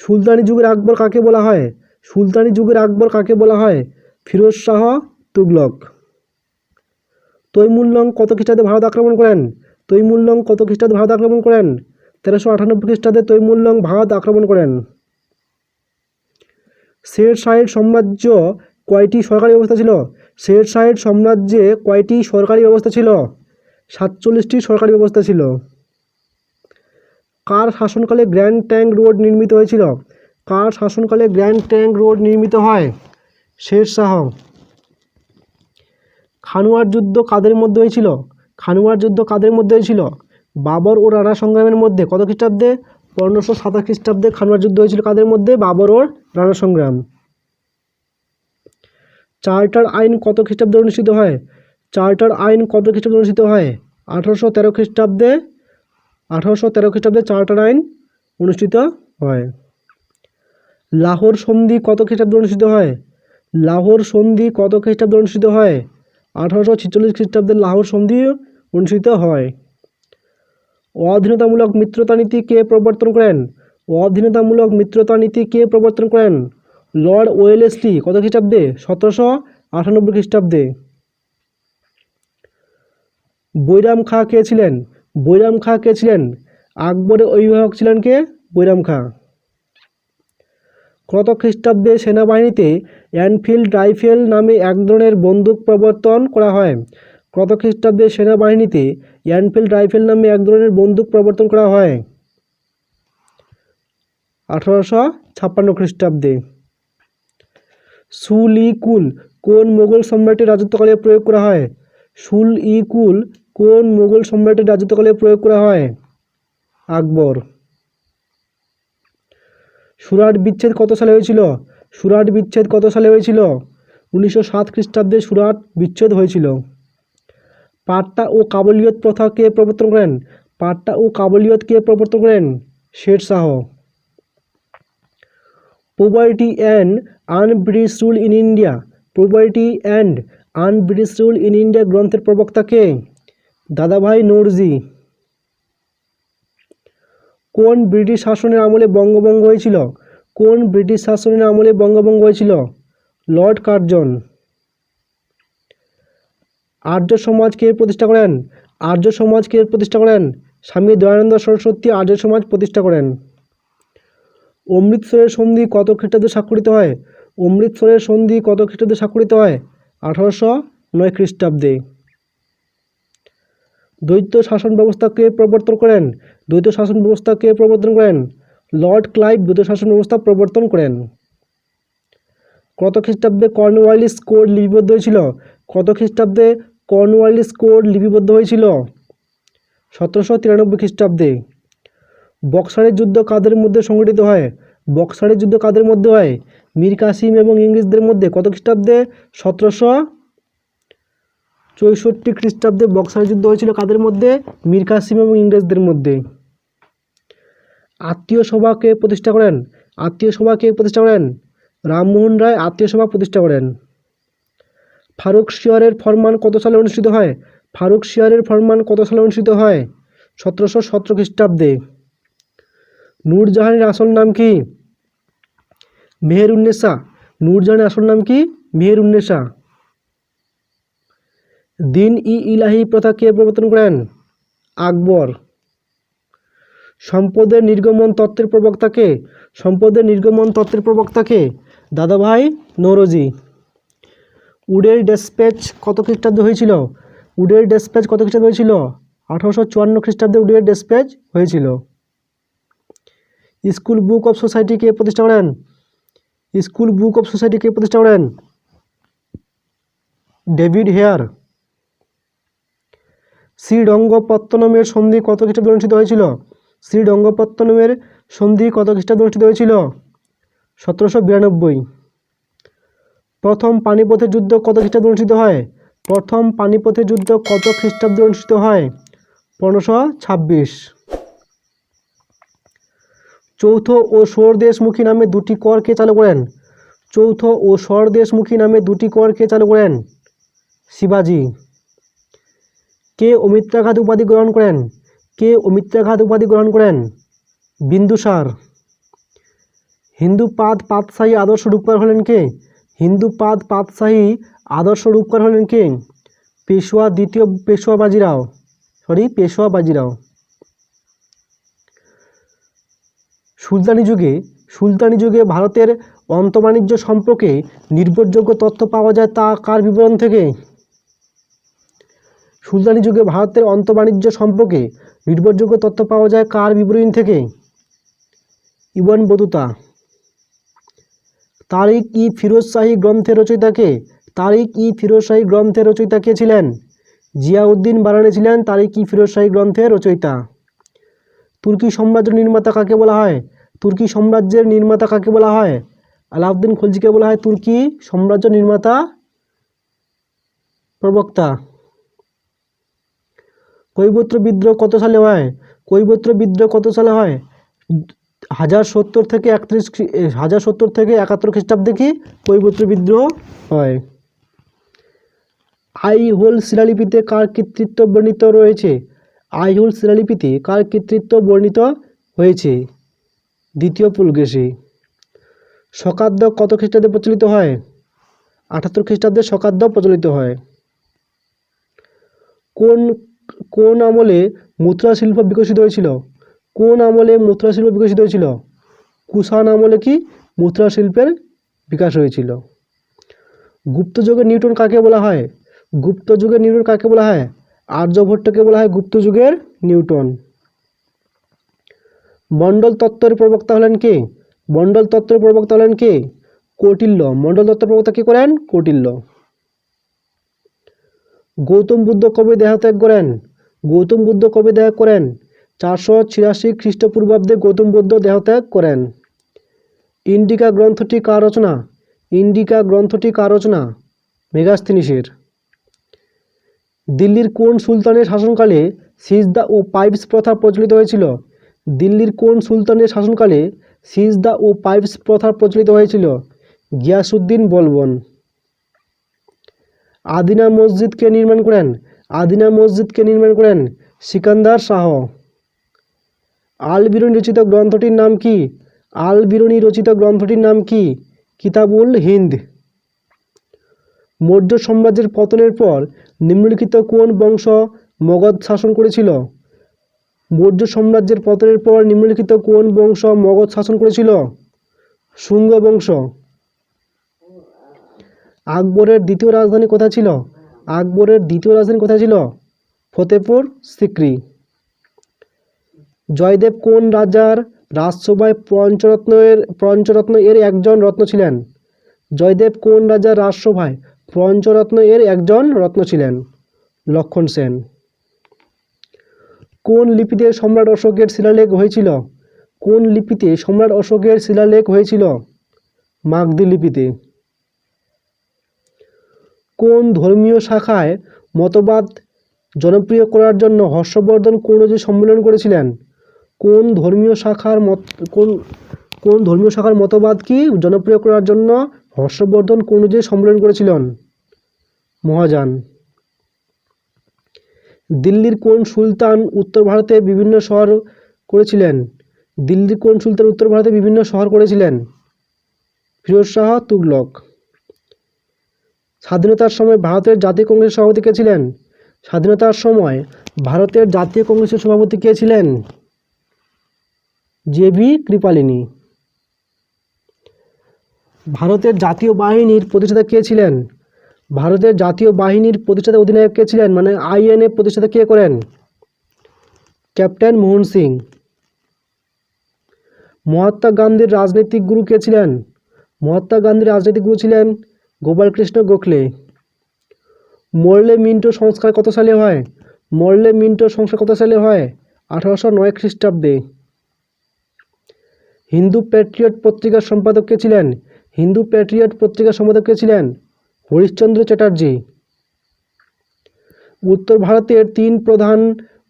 সুলতানি যুগের আকবর কাকে বলা হয়? সুলতানি যুগের আকবর কাকে বলা হয়? ফিরোজ শাহ তুগলক। তৈমুরলং কত খ্রিস্টাব্দে ভারত আক্রমণ করেন? তৈমুরলং কত খ্রিস্টাব্দে ভারত আক্রমণ করেন? 1398 খ্রিস্টাব্দে তৈমুরলং ভারত আক্রমণ করেন। শের শাহের সাম্রাজ্য কয়টি সরকারি ব্যবস্থা ছিল? শের শাহের সাম্রাজ্যে কয়টি সরকারি ব্যবস্থা ছিল? 47টি সরকারি ব্যবস্থা ছিল। কার শাসনকালে গ্র্যান্ড ট্যাঙ্ক রোড নির্মিত হয়েছিল? কার শাসনকালে গ্র্যান্ড ট্যাঙ্ক রোড নির্মিত হয়? শের শাহ। খানুয়ার যুদ্ধ কাদের মধ্যে হয়েছিল? খানুয়ার যুদ্ধ কাদের মধ্যে হয়েছিল? বাবর ও রানা সংগ্রামের মধ্যে। কত খ্রিস্টাব্দে? 1527 খ্রিস্টাব্দে খানুয়ার যুদ্ধ হয়েছিল কাদের মধ্যে? বাবর ও রানা সংগ্রাম। চার্টার আইন কত খ্রিস্টাব্দে অনুষ্ঠিত হয়? চার্টার আইন কত খ্রিস্টাব্দে অনুষ্ঠিত হয়? 1813 খ্রিস্টাব্দে। 1813 খ্রিস্টাব্দে চার্টার আইন অনুষ্ঠিত হয়। লাহোর সন্ধি কত খ্রিস্টাব্দে অনুষ্ঠিত হয়? লাহোর সন্ধি কত খ্রিস্টাব্দে অনুষ্ঠিত হয়? 1846 খ্রিস্টাব্দে লাহোর সন্ধি অনুষ্ঠিত হয়। অধীনতামূলক মিত্রতা নীতি কে প্রবর্তন করেন? অধীনতামূলক মিত্রতা নীতি কে প্রবর্তন করেন? Lord Wellesley. কত খ্রিস্টাব্দে? 1798 খ্রিস্টাব্দে। বৈরাম খাঁ কে ছিলেন? বৈরাম খাঁ কে ছিলেন? আকবরের অভিভাবক ছিলেন কে? বৈরাম খাঁ। কত খ্রিস্টাব্দে সেনাবাহিনীতে এনফিল্ড রাইফেল নামে এক ধরনের বন্দুক প্রবর্তন করা হয়? কত খ্রিস্টাব্দে সেনাবাহিনীতে এনফিল্ড রাইফেল নামে এক ধরনের বন্দুক প্রবর্তন করা হয়? 1856 খ্রিস্টাব্দে। সুল ই কুল কোন মোগল সম্রাটের রাজত্বকালে প্রয়োগ করা হয়? সুল ই কুল কোন মোগল সম্রাটের রাজত্বকালে প্রয়োগ করা হয়? আকবর। সুরাট বিচ্ছেদ কত সালে হয়েছিল? সুরাট বিচ্ছেদ কত সালে হয়েছিল? 1907 খ্রিস্টাব্দে সুরাট বিচ্ছেদ হয়েছিল। পাট্টা ও কাবুলিয়ত প্রথা কে প্রবর্তন করেন? পাট্টা ও কাবুলিয়ত কে প্রবর্তন করেন? Sher Shah. Property and un-British rule in India. Property and un-British rule in India গ্রন্থের প্রবক্তা কে? দাদাভাই নওরোজি। কোন ব্রিটিশ শাসনের আমলে বঙ্গভঙ্গ হয়েছিল? কোন ব্রিটিশ শাসনের আমলে বঙ্গভঙ্গ হয়েছিল? Lord Curzon. আর্য সমাজ কে প্রতিষ্ঠা করেন? আর্য সমাজ কে প্রতিষ্ঠা করেন? স্বামী দয়ানন্দ সরস্বতী আর্য সমাজ প্রতিষ্ঠা করেন। অমৃতসরের সন্ধি কত খ্রিস্টাব্দে স্বাক্ষরিত হয়? অমৃতসরের সন্ধি কত খ্রিস্টাব্দে স্বাক্ষরিত হয়? 1809 খ্রিস্টাব্দে। দ্বৈত শাসন ব্যবস্থা কে প্রবর্তন করেন? দ্বৈত শাসন ব্যবস্থা কে প্রবর্তন করেন? লর্ড ক্লাইভ দ্বৈত শাসন ব্যবস্থা প্রবর্তন করেন। কত খ্রিস্টাব্দে কর্নওয়ালিস কোড লিপিবদ্ধ হয়েছিল? কত খ্রিস্টাব্দে কর্নওয়ালিস কোড লিপিবদ্ধ হয়েছিল? 1793 খ্রিস্টাব্দে। বক্সারের যুদ্ধ কাদের মধ্যে সংঘটিত হয়? বক্সারের যুদ্ধ কাদের মধ্যে হয়? মীর কাসিম এবং ইংরেজদের মধ্যে। কত খ্রিস্টাব্দে? 1764 খ্রিস্টাব্দে বক্সারের যুদ্ধ হয়েছিল কাদের মধ্যে? মীর কাসিম এবং ইংরেজদের মধ্যে। আত্মীয় সভা কে প্রতিষ্ঠা করেন? আত্মীয় সভা কে প্রতিষ্ঠা করেন? রামমোহন রায় আত্মীয় সভা প্রতিষ্ঠা করেন। ফারুক শিয়রের ফরমান কত সালে অনুষ্ঠিত হয়? ফারুক শিয়রের ফরমান কত সালে অনুষ্ঠিত হয়? 1717 খ্রিস্টাব্দে। নূরজাহানের আসল নাম কি? মেহেরুন্নেসা। নূরজাহানের আসল নাম কি? মেহেরুন্নেসা। দিন-ই-ইলাহি প্রথা কে প্রবর্তন করেন? আকবর। সম্পদের নির্গমন তত্ত্বের প্রবক্তা কে? সম্পদের নির্গমন তত্ত্বের প্রবক্তা কে? দাদাভাই নওরোজি। উডের ডেসপ্যাচ কত খ্রিস্টাব্দে হয়েছিল? উডের ডেসপ্যাচ কত খ্রিস্টাব্দে হয়েছিল? 1854 খ্রিস্টাব্দে উডের ডেসপ্যাচ হয়েছিল। স্কুল বুক অফ সোসাইটি কে প্রতিষ্ঠা করেন? স্কুল বুক অফ সোসাইটি কে প্রতিষ্ঠা করেন? David Hare. শ্রীরঙ্গপত্তনমের সন্ধি কত খ্রিস্টাব্দে অনুষ্ঠিত হয়েছিল? শ্রীরঙ্গপত্তনমের সন্ধি কত খ্রিস্টাব্দে অনুষ্ঠিত হয়েছিল? 1792। প্রথম পানিপথের যুদ্ধ কত খ্রিস্টাব্দে অনুষ্ঠিত হয়? প্রথম পানিপথের যুদ্ধ কত খ্রিস্টাব্দে অনুষ্ঠিত হয়? 1526। চৌথ ও স্বরদেশমুখী নামে দুটি কর কে চালু করেন? চৌথ ও স্বরদেশমুখী নামে দুটি কর কে চালু করেন? শিবাজি। কে অমিত্রাঘাত উপাধি গ্রহণ করেন? কে অমিত্রাঘাত উপাধি গ্রহণ করেন? বিন্দুসার। হিন্দুপাদ পাতশাহী আদর্শ রূপকার হলেন কে? হিন্দুপাদ পাতশাহী আদর্শ রূপকার হলেন কে? পেশোয়া বাজিরাও। সুলতানি যুগে ভারতের অন্তর্বাণিজ্য সম্পর্কে নির্ভরযোগ্য তথ্য পাওয়া যায় তা কার বিবরণ থেকে? সুলতানি যুগে ভারতের অন্তর্বাণিজ্য সম্পর্কে নির্ভরযোগ্য তথ্য পাওয়া যায় কার বিবরণ থেকে? Ibn Battuta. তারিখ-ই-ফিরোজ শাহী গ্রন্থের রচয়িতা কে? তারিখ-ই-ফিরোজ শাহী গ্রন্থের রচয়িতা কে ছিলেন? জিয়াউদ্দিন বারানী ছিলেন তারিখ-ই-ফিরোজ শাহী গ্রন্থের রচয়িতা। তুর্কি সাম্রাজ্যের নির্মাতা কাকে বলা হয়? তুর্কি সাম্রাজ্যের নির্মাতা কাকে বলা হয়? আলাউদ্দিন খলজিকে বলা হয় তুর্কি সাম্রাজ্য নির্মাতা প্রবক্তা। কৈবর্ত বিদ্রোহ কত সালে হয়? কৈবর্ত বিদ্রোহ কত সালে হয়? 1070 থেকে 71 খ্রিস্টাব্দে কি কৈবর্ত বিদ্রোহ হয়। আইহোল শিলালিপিতে কার কৃতিত্ব বর্ণিত রয়েছে? আইহোল শিলালিপিতে কার কৃতিত্ব বর্ণিত হয়েছে? দ্বিতীয় পুলকেশী। শকাব্দ কত খ্রিস্টাব্দে প্রচলিত হয়? 78 খ্রিস্টাব্দে শকাব্দ প্রচলিত হয়। কোন আমলে মুদ্রা শিল্প বিকশিত হয়েছিল? কোন আমলে মুদ্রা শিল্প বিকশিত হয়েছিল? কুষাণ আমলে কি মুদ্রা শিল্পের বিকাশ হয়েছিল। গুপ্ত যুগের নিউটন কাকে বলা হয়? গুপ্ত যুগের নিউটন কাকে বলা হয়? আর্যভট্টকে বলা হয় গুপ্ত যুগের নিউটন। মণ্ডল তত্ত্বের প্রবক্তা হলেন কে? মণ্ডল তত্ত্বের প্রবক্তা হলেন কে? কৌটিল্য। মণ্ডল তত্ত্বের প্রবক্তা কে করেন? কৌটিল্য। গৌতম বুদ্ধ কবে দেহত্যাগ করেন? গৌতম বুদ্ধ কবে দেহ করেন? 486 খ্রিস্টপূর্বাব্দে গৌতম বুদ্ধ দেহত্যাগ করেন। ইন্ডিকা গ্রন্থটি কার রচনা? ইন্ডিকা গ্রন্থটি কার রচনা? মেগাস্থিনিসের। দিল্লির কোন সুলতানের শাসনকালে সিজদা ও পাইপস প্রথা প্রচলিত হয়েছিল? দিল্লির কোন সুলতানের শাসনকালে সিজদা ও পাইপস প্রথা প্রচলিত হয়েছিল? গিয়াসউদ্দিন বলবন। আদিনা মসজিদ কে নির্মাণ করেন? আদিনা মসজিদ কে নির্মাণ করেন? সিকান্দার শাহ। আল বিরুনি রচিত গ্রন্থটির নাম কি? আল বিরুনি রচিত গ্রন্থটির নাম কি? কিতাবুল হিন্দ। মৌর্য সাম্রাজ্যের পতনের পর নিম্নলিখিত কোন বংশ মগধ শাসন করেছিল? মৌর্য সাম্রাজ্যের পতনের পর নিম্নলিখিত কোন বংশ মগধ শাসন করেছিল? শুঙ্গ বংশ। আকবরের দ্বিতীয় রাজধানী কোথায় ছিল? আকবরের দ্বিতীয় রাজধানী কোথায় ছিল? ফতেপুর সিক্রি। জয়দেব কোন রাজার রাজসভায় পঞ্চরত্ন এর একজন রত্ন ছিলেন? জয়দেব কোন রাজার রাজসভায় পঞ্চরত্ন এর একজন রত্ন ছিলেন? লক্ষণ সেন। কোন লিপিতে সম্রাট অশোকের শিলালেখ হয়েছিল? কোন লিপিতে সম্রাট অশোকের শিলালেখ হয়েছিল? মাগধী লিপিতে। কোন ধর্মীয় শাখায় মতবাদ জনপ্রিয় করার জন্য হর্ষবর্ধন কর্ণজি সম্মেলন করেছিলেন? কোন ধর্মীয় শাখার মতবাদ কি জনপ্রিয় করার জন্য হর্ষবর্ধন কর্ণজি সম্মেলন করেছিলেন? মহাযান। দিল্লির কোন সুলতান উত্তর ভারতে বিভিন্ন শহর করেছিলেন? দিল্লির কোন সুলতান উত্তর ভারতে বিভিন্ন শহর করেছিলেন? ফিরোজ শাহ তুগলক। স্বাধীনতার সময় ভারতের জাতীয় কংগ্রেসের সভাপতি কে ছিলেন? স্বাধীনতার সময় ভারতের জাতীয় কংগ্রেসের সভাপতি কে ছিলেন? জে.বি. কৃপালিনী। ভারতের জাতীয় বাহিনীর প্রতিষ্ঠাতা কে ছিলেন? ভারতের জাতীয় বাহিনীর প্রতিষ্ঠাতা অধিনায়ক কে ছিলেন, মানে আইএনএ প্রতিষ্ঠাতা কে করেন? ক্যাপ্টেন মোহন সিং। মহাত্মা গান্ধীর রাজনৈতিক গুরু কে ছিলেন? মহাত্মা গান্ধীর রাজনৈতিক গুরু ছিলেন গোপালকৃষ্ণ গোখলে। মরলে মিন্টো সংস্কার কত সালে হয়? মরলে মিন্টো সংস্কার কত সালে হয়? 1809 খ্রিস্টাব্দে। হিন্দু প্যাট্রিয়ট পত্রিকার সম্পাদক কে ছিলেন? হিন্দু প্যাট্রিয়ট পত্রিকার সম্পাদক কে ছিলেন? হরিশ্চন্দ্র চ্যাটার্জি। উত্তর ভারতের 3 প্রধান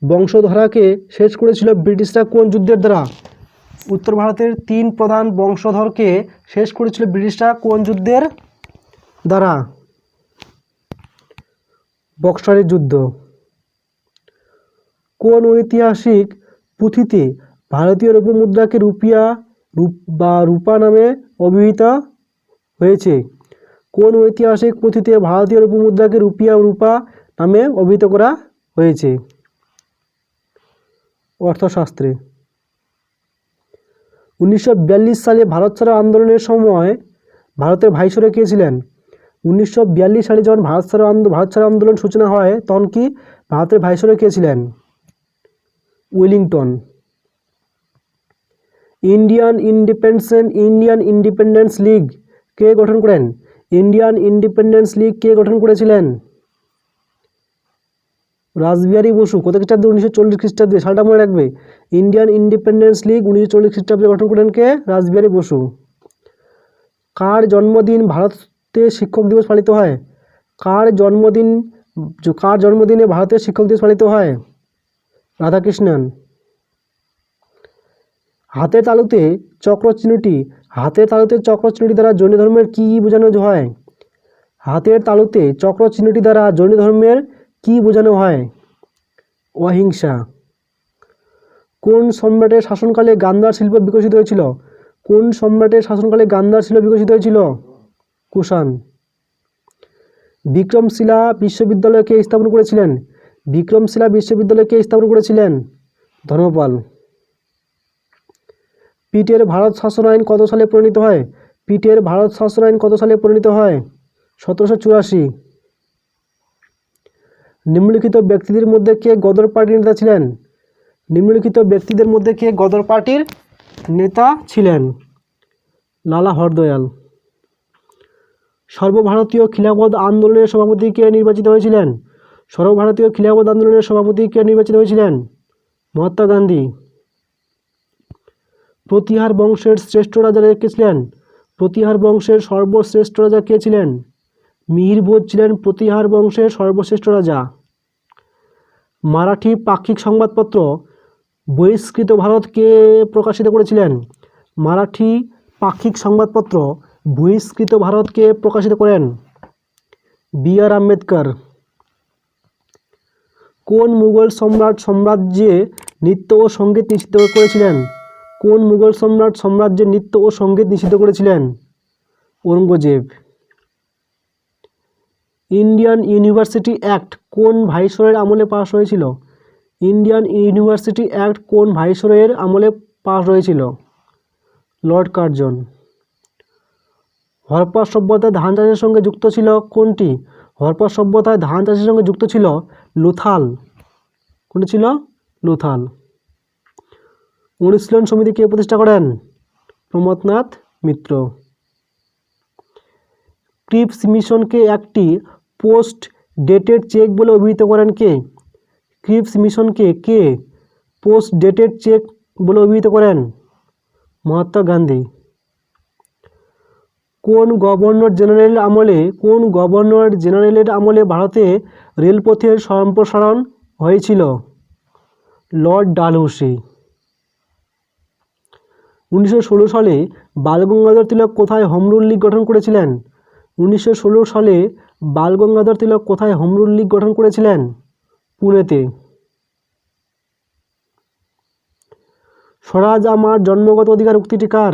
বংশধারাকে শেষ করেছিল ব্রিটিশরা কোন যুদ্ধের দ্বারা? উত্তর ভারতের 3 প্রধান বংশধরকে শেষ করেছিল ব্রিটিশরা কোন যুদ্ধের দ্বারা? বক্সারের যুদ্ধ। কোন ঐতিহাসিক পুঁথিতে ভারতীয় রৌপ্য মুদ্রাকে রূপা নামে অভিহিত হয়েছে? কোন ঐতিহাসিক পুঁথিতে ভারতীয় রৌপ্য মুদ্রাকে রূপা নামে অভিহিত করা হয়েছে? অর্থশাস্ত্রে। 1942 সালে ভারত ছাড়ো আন্দোলনের সময় ভারতের ভাইসরয় কে ছিলেন? 1942 সালে যখন ভারত ছাড়ো আন্দোলন সূচনা হয় তখন কি ভারতের ভাইসরয় কে ছিলেন? ওয়েলিংটন। ইন্ডিয়ান ইন্ডিপেন্ডেন্স লীগ কে গঠন করেন? ইন্ডিয়ান ইন্ডিপেন্ডেন্স লীগ কে গঠন করেছিলেন? রাসবিহারী বসু। কত খ্রিস্টাব্দে? 1940 খ্রিস্টাব্দে। সালটা মনে রাখবে। ইন্ডিয়ান ইন্ডিপেন্ডেন্স লীগ 1940 খ্রিস্টাব্দে গঠন করেন কে? রাসবিহারী বসু। কার জন্মদিন ভারতে শিক্ষক দিবস পালিত হয়? কার জন্মদিনে ভারতের শিক্ষক দিবস পালিত হয়? রাধাকৃষ্ণন। হাতের তালুতে চক্র চিহ্নটি দ্বারা জৈন ধর্মের কি বোঝানো হয়? হাতের তালুতে চক্র চিহ্নটি দ্বারা জৈন ধর্মের কি বোঝানো হয়? অহিংসা। কোন সম্রাটের শাসনকালে গান্ধার শিল্প বিকশিত হয়েছিল? কোন সম্রাটের শাসনকালে গান্ধার শিল্প বিকশিত হয়েছিল? কুষাণ। বিক্রমশিলা বিশ্ববিদ্যালয়কে স্থাপন করেছিলেন? বিক্রমশিলা বিশ্ববিদ্যালয়কে স্থাপন করেছিলেন ধর্মপাল। পিটের ভারত শাসন আইন কত সালে প্রণীত হয়? পিটের ভারত শাসন আইন কত সালে প্রণীত হয়? 1784। নিম্নলিখিত ব্যক্তিদের মধ্যে কে গদর পার্টির নেতা ছিলেন? নিম্নলিখিত ব্যক্তিদের মধ্যে কে গদর পার্টির নেতা ছিলেন? লালা হরদয়াল। সর্বভারতীয় খিলাফত আন্দোলনের সভাপতি কে নির্বাচিত হয়েছিলেন? সর্বভারতীয় খিলাফত আন্দোলনের সভাপতি কে নির্বাচিত হয়েছিলেন? মহাত্মা গান্ধী। প্রতিহার বংশের শ্রেষ্ঠ রাজা কে ছিলেন? প্রতিহার বংশের সর্বশ্রেষ্ঠ রাজা কে ছিলেন? মিহির ভোজ ছিলেন প্রতিহার বংশের সর্বশ্রেষ্ঠ রাজা। মারাঠি পাক্ষিক সংবাদপত্র বহিষ্কৃত ভারত কে প্রকাশিত করেছিলেন? মারাঠি পাক্ষিক সংবাদপত্র বহিষ্কৃত ভারতকে প্রকাশিত করেন বি.আর. আম্বেদকর। কোন মুঘল সম্রাট সাম্রাজ্যে নৃত্য ও সঙ্গীত নিষিদ্ধ করেছিলেন? কোন মুঘল সম্রাট সাম্রাজ্যে নৃত্য ও সঙ্গীত নিষিদ্ধ করেছিলেন? ঔরঙ্গজেব। ইন্ডিয়ান ইউনিভার্সিটি অ্যাক্ট কোন ভাইসরয়ের আমলে পাশ হয়েছিল? ইন্ডিয়ান ইউনিভার্সিটি অ্যাক্ট কোন ভাইসরয়ের আমলে পাশ হয়েছিল? Lord Curzon. হরপ্পা সভ্যতায় ধান চাষের সঙ্গে যুক্ত ছিল কোনটি? হরপ্পা সভ্যতায় ধান চাষের সঙ্গে যুক্ত ছিল লোথাল। কোনটি ছিল? লোথাল। অনুশীলন সমিতি কে প্রতিষ্ঠা করেন? প্রমথনাথ মিত্র। ক্রিপস মিশনকে একটি পোস্ট ডেটেড চেক বলে অভিহিত করেন কে? ক্রিপস মিশনকে কে পোস্ট ডেটেড চেক বলে অভিহিত করেন? মহাত্মা গান্ধী। কোন গভর্নর জেনারেলের আমলে ভারতে রেলপথের সম্প্রসারণ হয়েছিল? লর্ড ডালহৌসি। 1916 সালে বালগঙ্গাধর তিলক কোথায় হোম রুল লীগ গঠন করেছিলেন? 1916 সালে বালগঙ্গাধর তিলক কোথায় হোম রুল লীগ গঠন করেছিলেন? পুনেতে। স্বরাজ আমার জন্মগত অধিকার উক্তিটি কার?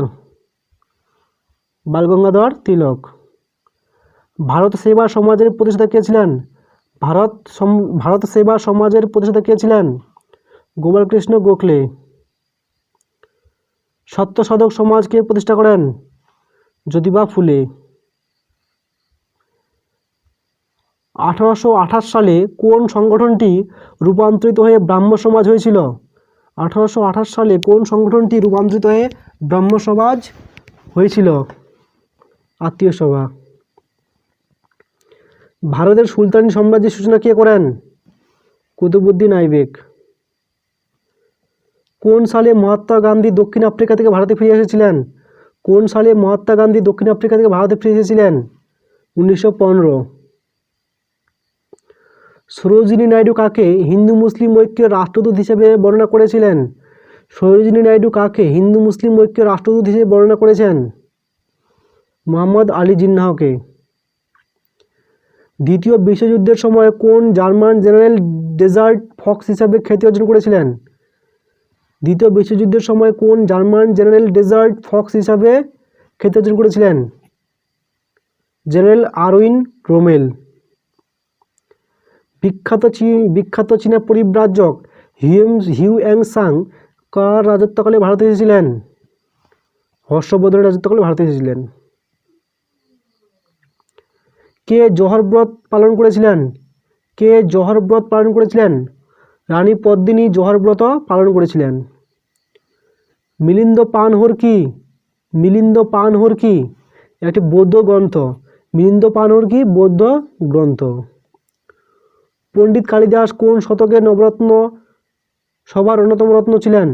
বালগঙ্গাধর তিলক। ভারত সেবা সমাজের প্রতিষ্ঠাতা কে ছিলেন? ভারত সেবা সমাজের প্রতিষ্ঠাতা কে ছিলেন? গোপালকৃষ্ণ গোখলে। সত্যসাধক সমাজ কে প্রতিষ্ঠা করেন? জ্যোতিবা ফুলে। 1828 সালে কোন সংগঠনটি রূপান্তরিত হয়ে ব্রাহ্ম সমাজ হয়েছিল? 1828 সালে কোন সংগঠনটি রূপান্তরিত হয়ে ব্রাহ্ম সমাজ হয়েছিল? আত্মীয় সভা। ভারতের সুলতানি সাম্রাজ্যের সূচনা কে করেন? কুতুবউদ্দিন আইবেক। কোন সালে মহাত্মা গান্ধী দক্ষিণ আফ্রিকা থেকে ভারতে ফিরে এসেছিলেন? কোন সালে মহাত্মা গান্ধী দক্ষিণ আফ্রিকা থেকে ভারতে ফিরে এসেছিলেন? 1915। সরোজিনী নাইডু কাকে হিন্দু মুসলিম ঐক্যের রাষ্ট্রদূত হিসেবে বর্ণনা করেছিলেন? সরোজিনী নাইডু কাকে হিন্দু মুসলিম ঐক্যের রাষ্ট্রদূত হিসেবে বর্ণনা করেছেন? মোহাম্মদ আলী জিন্নাহকে। দ্বিতীয় বিশ্বযুদ্ধের সময় কোন জার্মান জেনারেল ডেজার্ট ফক্স হিসাবে খ্যাতি অর্জন করেছিলেন? দ্বিতীয় বিশ্বযুদ্ধের সময় কোন জার্মান জেনারেল ডেজার্ট ফক্স হিসাবে খ্যাতি অর্জন করেছিলেন? General Irwin Rommel. বিখ্যাত চীনা পরিব্রাজক হিউয়েনসাং কার রাজত্বকালে ভারতে এসেছিলেন? হর্ষবর্ধনের রাজত্বকালে ভারতে এসেছিলেন। কে জোহর ব্রত পালন করেছিলেন? কে জোহর ব্রত পালন করেছিলেন? রানী পদ্মিনী জোহর ব্রত পালন করেছিলেন। মিলিন্দ পানহর কি? মিলিন্দ পানহর কি? একটি বৌদ্ধ গ্রন্থ। মিলিন্দ পানহর কি? বৌদ্ধ গ্রন্থ। পণ্ডিত কালিদাস কোন শতকের নবরত্ন সভার অন্যতম রত্ন ছিলেন?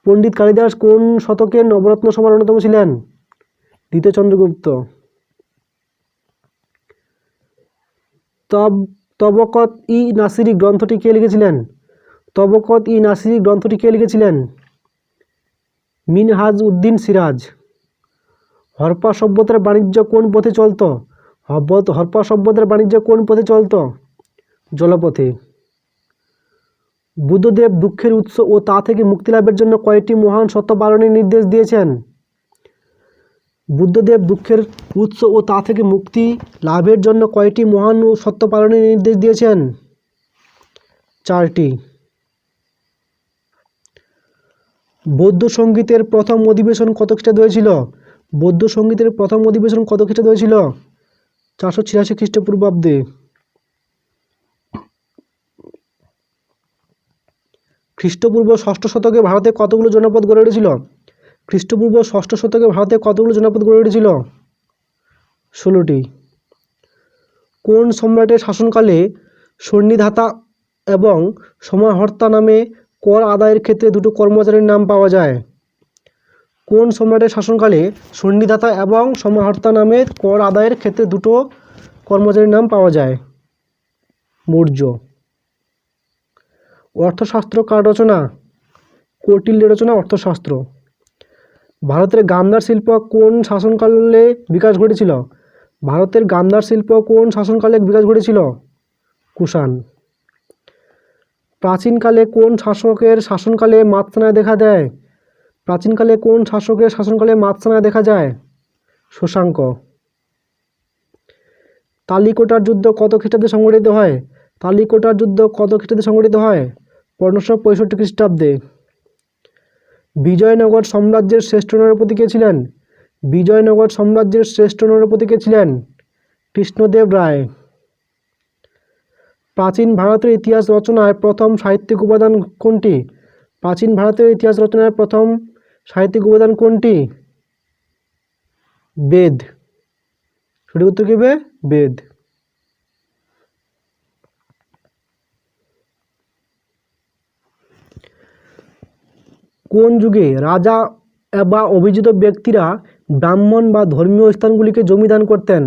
পণ্ডিত কালিদাস কোন শতকের নবরত্ন সভার অন্যতম ছিলেন? দ্বিতীয় চন্দ্রগুপ্ত। তবকত ই নাসিরি গ্রন্থটি কে লিখেছিলেন? তবকত ই নাসিরি গ্রন্থটি কে লিখেছিলেন? মিনহাজ উদ্দিন সিরাজ। হরপ্পা সভ্যতার বাণিজ্য কোন পথে চলত? হরপ্পা সভ্যতার বাণিজ্য কোন পথে চলত? জলপথে। বুদ্ধদেব দুঃখের উৎস ও তা থেকে মুক্তি লাভের জন্য কয়টি মহান সত্য পালনের নির্দেশ দিয়েছেন? বুদ্ধদেব দুঃখের উৎস ও তা থেকে মুক্তি লাভের জন্য কয়টি মহান সত্য পালনের নির্দেশ দিয়েছেন? 4টি। বৌদ্ধ সঙ্গীতের প্রথম অধিবেশন কত খ্রিস্টাব্দে হয়েছিল? বৌদ্ধ সঙ্গীতের প্রথম অধিবেশন কত খ্রিস্টাব্দে হয়েছিল? 486 খ্রিস্টপূর্বাব্দে। খ্রিস্টপূর্ব ষষ্ঠ শতকে ভারতে কতগুলো জনপদ গড়ে উঠেছিল? খ্রিস্টপূর্ব ষষ্ঠ শতকে ভারতে কতগুলো জনপদ গড়ে উঠেছিল? 16টি। কোন সম্রাটের শাসনকালে সন্নিধাতা এবং সমাহর্তা নামে কর আদায়ের ক্ষেত্রে দুটো কর্মচারীর নাম পাওয়া যায়? কোন সম্রাটের শাসনকালে সন্নিধাতা এবং সমাহর্তা নামে কর আদায়ের ক্ষেত্রে দুটো কর্মচারীর নাম পাওয়া যায়? মৌর্য। অর্থশাস্ত্র কার রচনা? কৌটিল্যের রচনা অর্থশাস্ত্র। ভারতের গান্ধার শিল্প কোন শাসনকালে বিকাশ ঘটেছিল? ভারতের গান্ধার শিল্প কোন শাসনকালে বিকাশ ঘটেছিল? কুষাণ। প্রাচীনকালে কোন শাসকের শাসনকালে মাৎসানায় দেখা দেয়? প্রাচীনকালে কোন শাসকের শাসনকালে মাৎসানায় দেখা যায়? শশাঙ্ক। তালিকোটার যুদ্ধ কত খ্রিস্টাব্দে সংঘটিত হয়? তালিকোটার যুদ্ধ কত খ্রিস্টাব্দে সংঘটিত হয়? 1565 খ্রিস্টাব্দে। বিজয়নগর সাম্রাজ্যের শ্রেষ্ঠ নরপতি কে ছিলেন? বিজয়নগর সাম্রাজ্যের শ্রেষ্ঠ নরপতি কে ছিলেন? কৃষ্ণদেব রায়। প্রাচীন ভারতের ইতিহাস রচনায় প্রথম সাহিত্যিক উপাদান কোনটি? প্রাচীন ভারতের ইতিহাস রচনায় প্রথম সাহিত্যিক উপাদান কোনটি? বেদ। সঠিক উত্তর কি হবে? বেদ। কোন যুগে রাজা বা অভিজিত ব্যক্তিরা ব্রাহ্মণ বা ধর্মীয় স্থানগুলিকে জমিদান করতেন?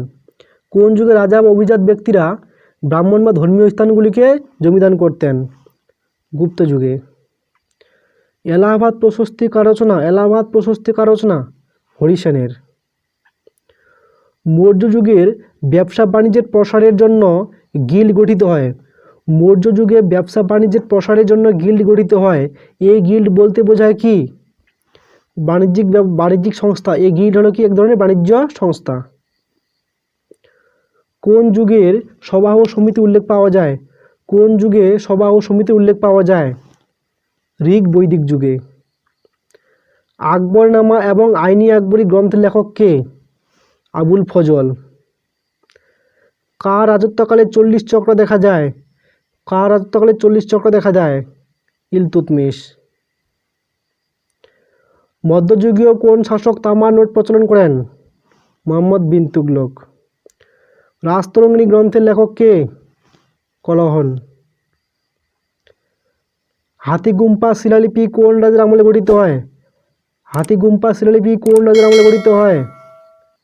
কোন যুগে রাজা বা অভিজাত ব্যক্তিরা ব্রাহ্মণ বা ধর্মীয় স্থানগুলিকে জমিদান করতেন? গুপ্ত যুগে। এলাহাবাদ প্রশস্তি কার রচনা? এলাহাবাদ প্রশস্তি কার রচনা? হরিসেনের। মৌর্য যুগের ব্যবসা বাণিজ্যের প্রসারের জন্য গিল্ড গঠিত হয়। মৌর্য যুগে ব্যবসা বাণিজ্যের প্রসারের জন্য গিল্ড গঠিত হয়। এই গিল্ড বলতে বোঝায় কি? বাণিজ্যিক সংস্থা। এই গিল্ড হলো কি? এক ধরনের বাণিজ্য সংস্থা। কোন যুগের সভা ও সমিতি উল্লেখ পাওয়া যায়? কোন যুগে সভা ও সমিতি উল্লেখ পাওয়া যায়? ঋগ বৈদিক যুগে। আকবরনামা এবং আইনি আকবরী গ্রন্থের লেখক কে? আবুল ফজল। কার রাজত্বকালে 40 চক্র দেখা যায়? কার রাজত্বকালে 40 চক্র দেখা যায়? ইলতুৎমিশ। মধ্যযুগীয় কোন শাসক তামার নোট প্রচলন করেন? মুহাম্মদ বিন তুগলক। রাজতরঙ্গিনী গ্রন্থের লেখক কে? কলহন। হাতিগুম্পা শিলালিপি কোন রাজার আমলে গঠিত হয়? হাতিগুম্পা শিলালিপি কোন রাজার আমলে গঠিত হয়?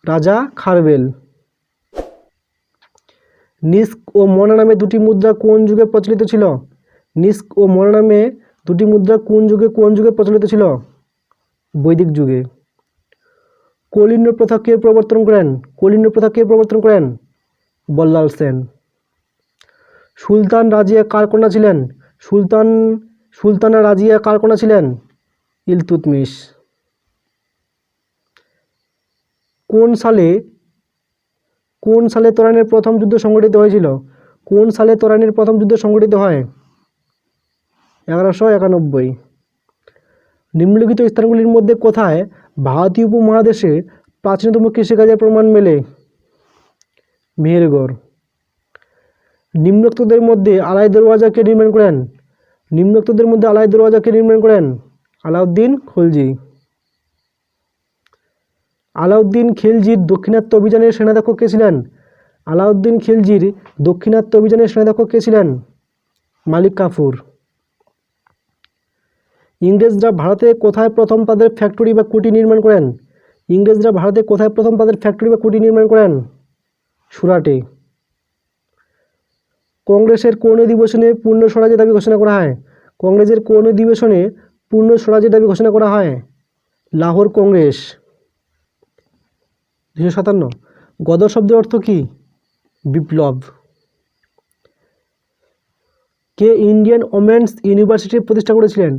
রাজা খারবেল। নিস্ক ও মনা নামে দুটি মুদ্রা কোন যুগে প্রচলিত ছিল? নিস্ক ও মনা নামে দুটি মুদ্রা কোন যুগে প্রচলিত ছিল? বৈদিক যুগে। কলিন্য প্রথা কে প্রবর্তন করেন? কলিন্য প্রথা কে প্রবর্তন করেন? বল্লাল সেন। সুলতান রাজিয়া কার কন্যা ছিলেন? সুলতানা রাজিয়া কার কন্যা ছিলেন? ইলতুৎমিশ। কোন সালে তরাইনের প্রথম যুদ্ধ সংঘটিত হয়েছিল? কোন সালে তরাইনের প্রথম যুদ্ধ সংঘটিত হয়? 1191। নিম্নলিখিত স্থানগুলির মধ্যে কোথায় ভারতীয় উপমহাদেশে প্রাচীনতম কৃষিকাজের প্রমাণ মেলে? মেহেরগড়। নিম্নোক্তদের মধ্যে আলাই দরওয়াজা কে নির্মাণ করেন? নিম্নোক্তদের মধ্যে আলাই দরওয়াজা কে নির্মাণ করেন? আলাউদ্দিন খলজি। আলাউদ্দিন খিলজির দাক্ষিণাত্য অভিযানের সেনাধ্যক্ষ কে ছিলেন? আলাউদ্দিন খিলজির দাক্ষিণাত্য অভিযানের সেনাধ্যক্ষ কে ছিলেন? মালিক কাফুর। ইংরেজরা ভারতে কোথায় প্রথম তাদের ফ্যাক্টরি বা কুঠি নির্মাণ করেন? ইংরেজরা ভারতে কোথায় প্রথম তাদের ফ্যাক্টরি বা কুঠি নির্মাণ করেন? সুরাটে। কংগ্রেসের কোন অধিবেশনে পূর্ণ স্বরাজের দাবি ঘোষণা করা হয়? কংগ্রেসের কোন অধিবেশনে পূর্ণ স্বরাজের দাবি ঘোষণা করা হয়? লাহোর কংগ্রেস। 257। গদর শব্দের অর্থ কি? বিপ্লব। কে ইন্ডিয়ান ওমেন্স ইউনিভার্সিটি প্রতিষ্ঠা করেছিলেন?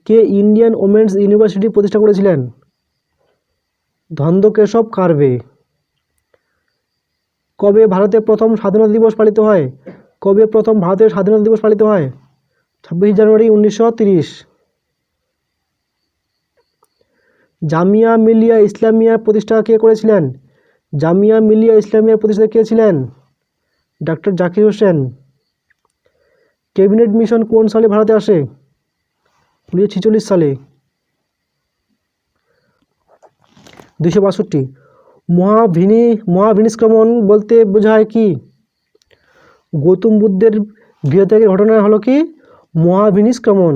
কে ইন্ডিয়ান ওমেন্স ইউনিভার্সিটি প্রতিষ্ঠা করেছিলেন? ধন্দকেশব কারবে। কবে ভারতে প্রথম স্বাধীনতা দিবস পালিত হয়? কবে প্রথম ভারতের স্বাধীনতা দিবস পালিত হয়? 26 জানুয়ারি 1930। জামিয়া মিলিয়া ইসলামিয়া প্রতিষ্ঠা কে করেছিলেন? জামিয়া মিলিয়া ইসলামিয়া প্রতিষ্ঠা কে ছিলেন? Doctor Zakir Hossain. Cabinet mission কোন সালে ভারতে আসে? 1946 সালে। 262। মহাভিনিষ্ক্রমণ বলতে বোঝায় কি? গৌতম বুদ্ধের গৃহত্যাগের ঘটনা হলো কি? মহাভিনিষ্ক্রমণ।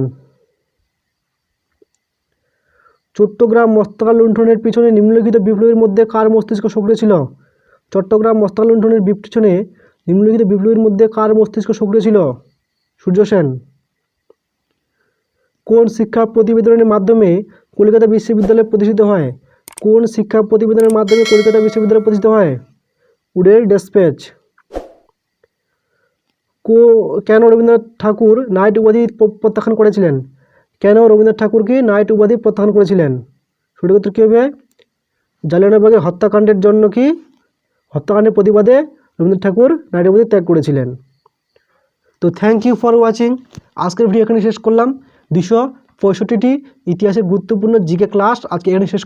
চট্টগ্রাম মস্তকা লুণ্ঠনের পিছনে নিম্নলিখিত বিপ্লবীর মধ্যে কার মস্তিষ্ক সক্রিয় ছিল? চট্টগ্রাম মস্তকা লুণ্ঠনের পিছনে নিম্নলিখিত বিপ্লবীর মধ্যে কার মস্তিষ্ক সক্রিয় ছিল? সূর্য সেন। কোন শিক্ষা প্রতিবেদনের মাধ্যমে কলকাতা বিশ্ববিদ্যালয় প্রতিষ্ঠিত হয়? কোন শিক্ষা প্রতিবেদনের মাধ্যমে কলকাতা বিশ্ববিদ্যালয় প্রতিষ্ঠিত হয়? উডের ডেসপ্যাচ। কেন রবীন্দ্রনাথ ঠাকুর নাইট উপাধি প্রত্যাখ্যান করেছিলেন? কেন রবীন্দ্রনাথ ঠাকুরকে নাইট উপাধি প্রত্যাখ্যান করেছিলেন? সঠিক উত্তর কী হবে? জালিয়ানওয়ালাবাগের হত্যাকাণ্ডের জন্য কি? হত্যাকাণ্ডের প্রতিবাদে রবীন্দ্রনাথ ঠাকুর নাইট উপাধি ত্যাগ করেছিলেন। তো থ্যাংক ইউ ফর ওয়াচিং। আজকের ভিডিও এখানে শেষ করলাম। 265টি ইতিহাসের গুরুত্বপূর্ণ জিকে ক্লাস আজকে এখানে শেষ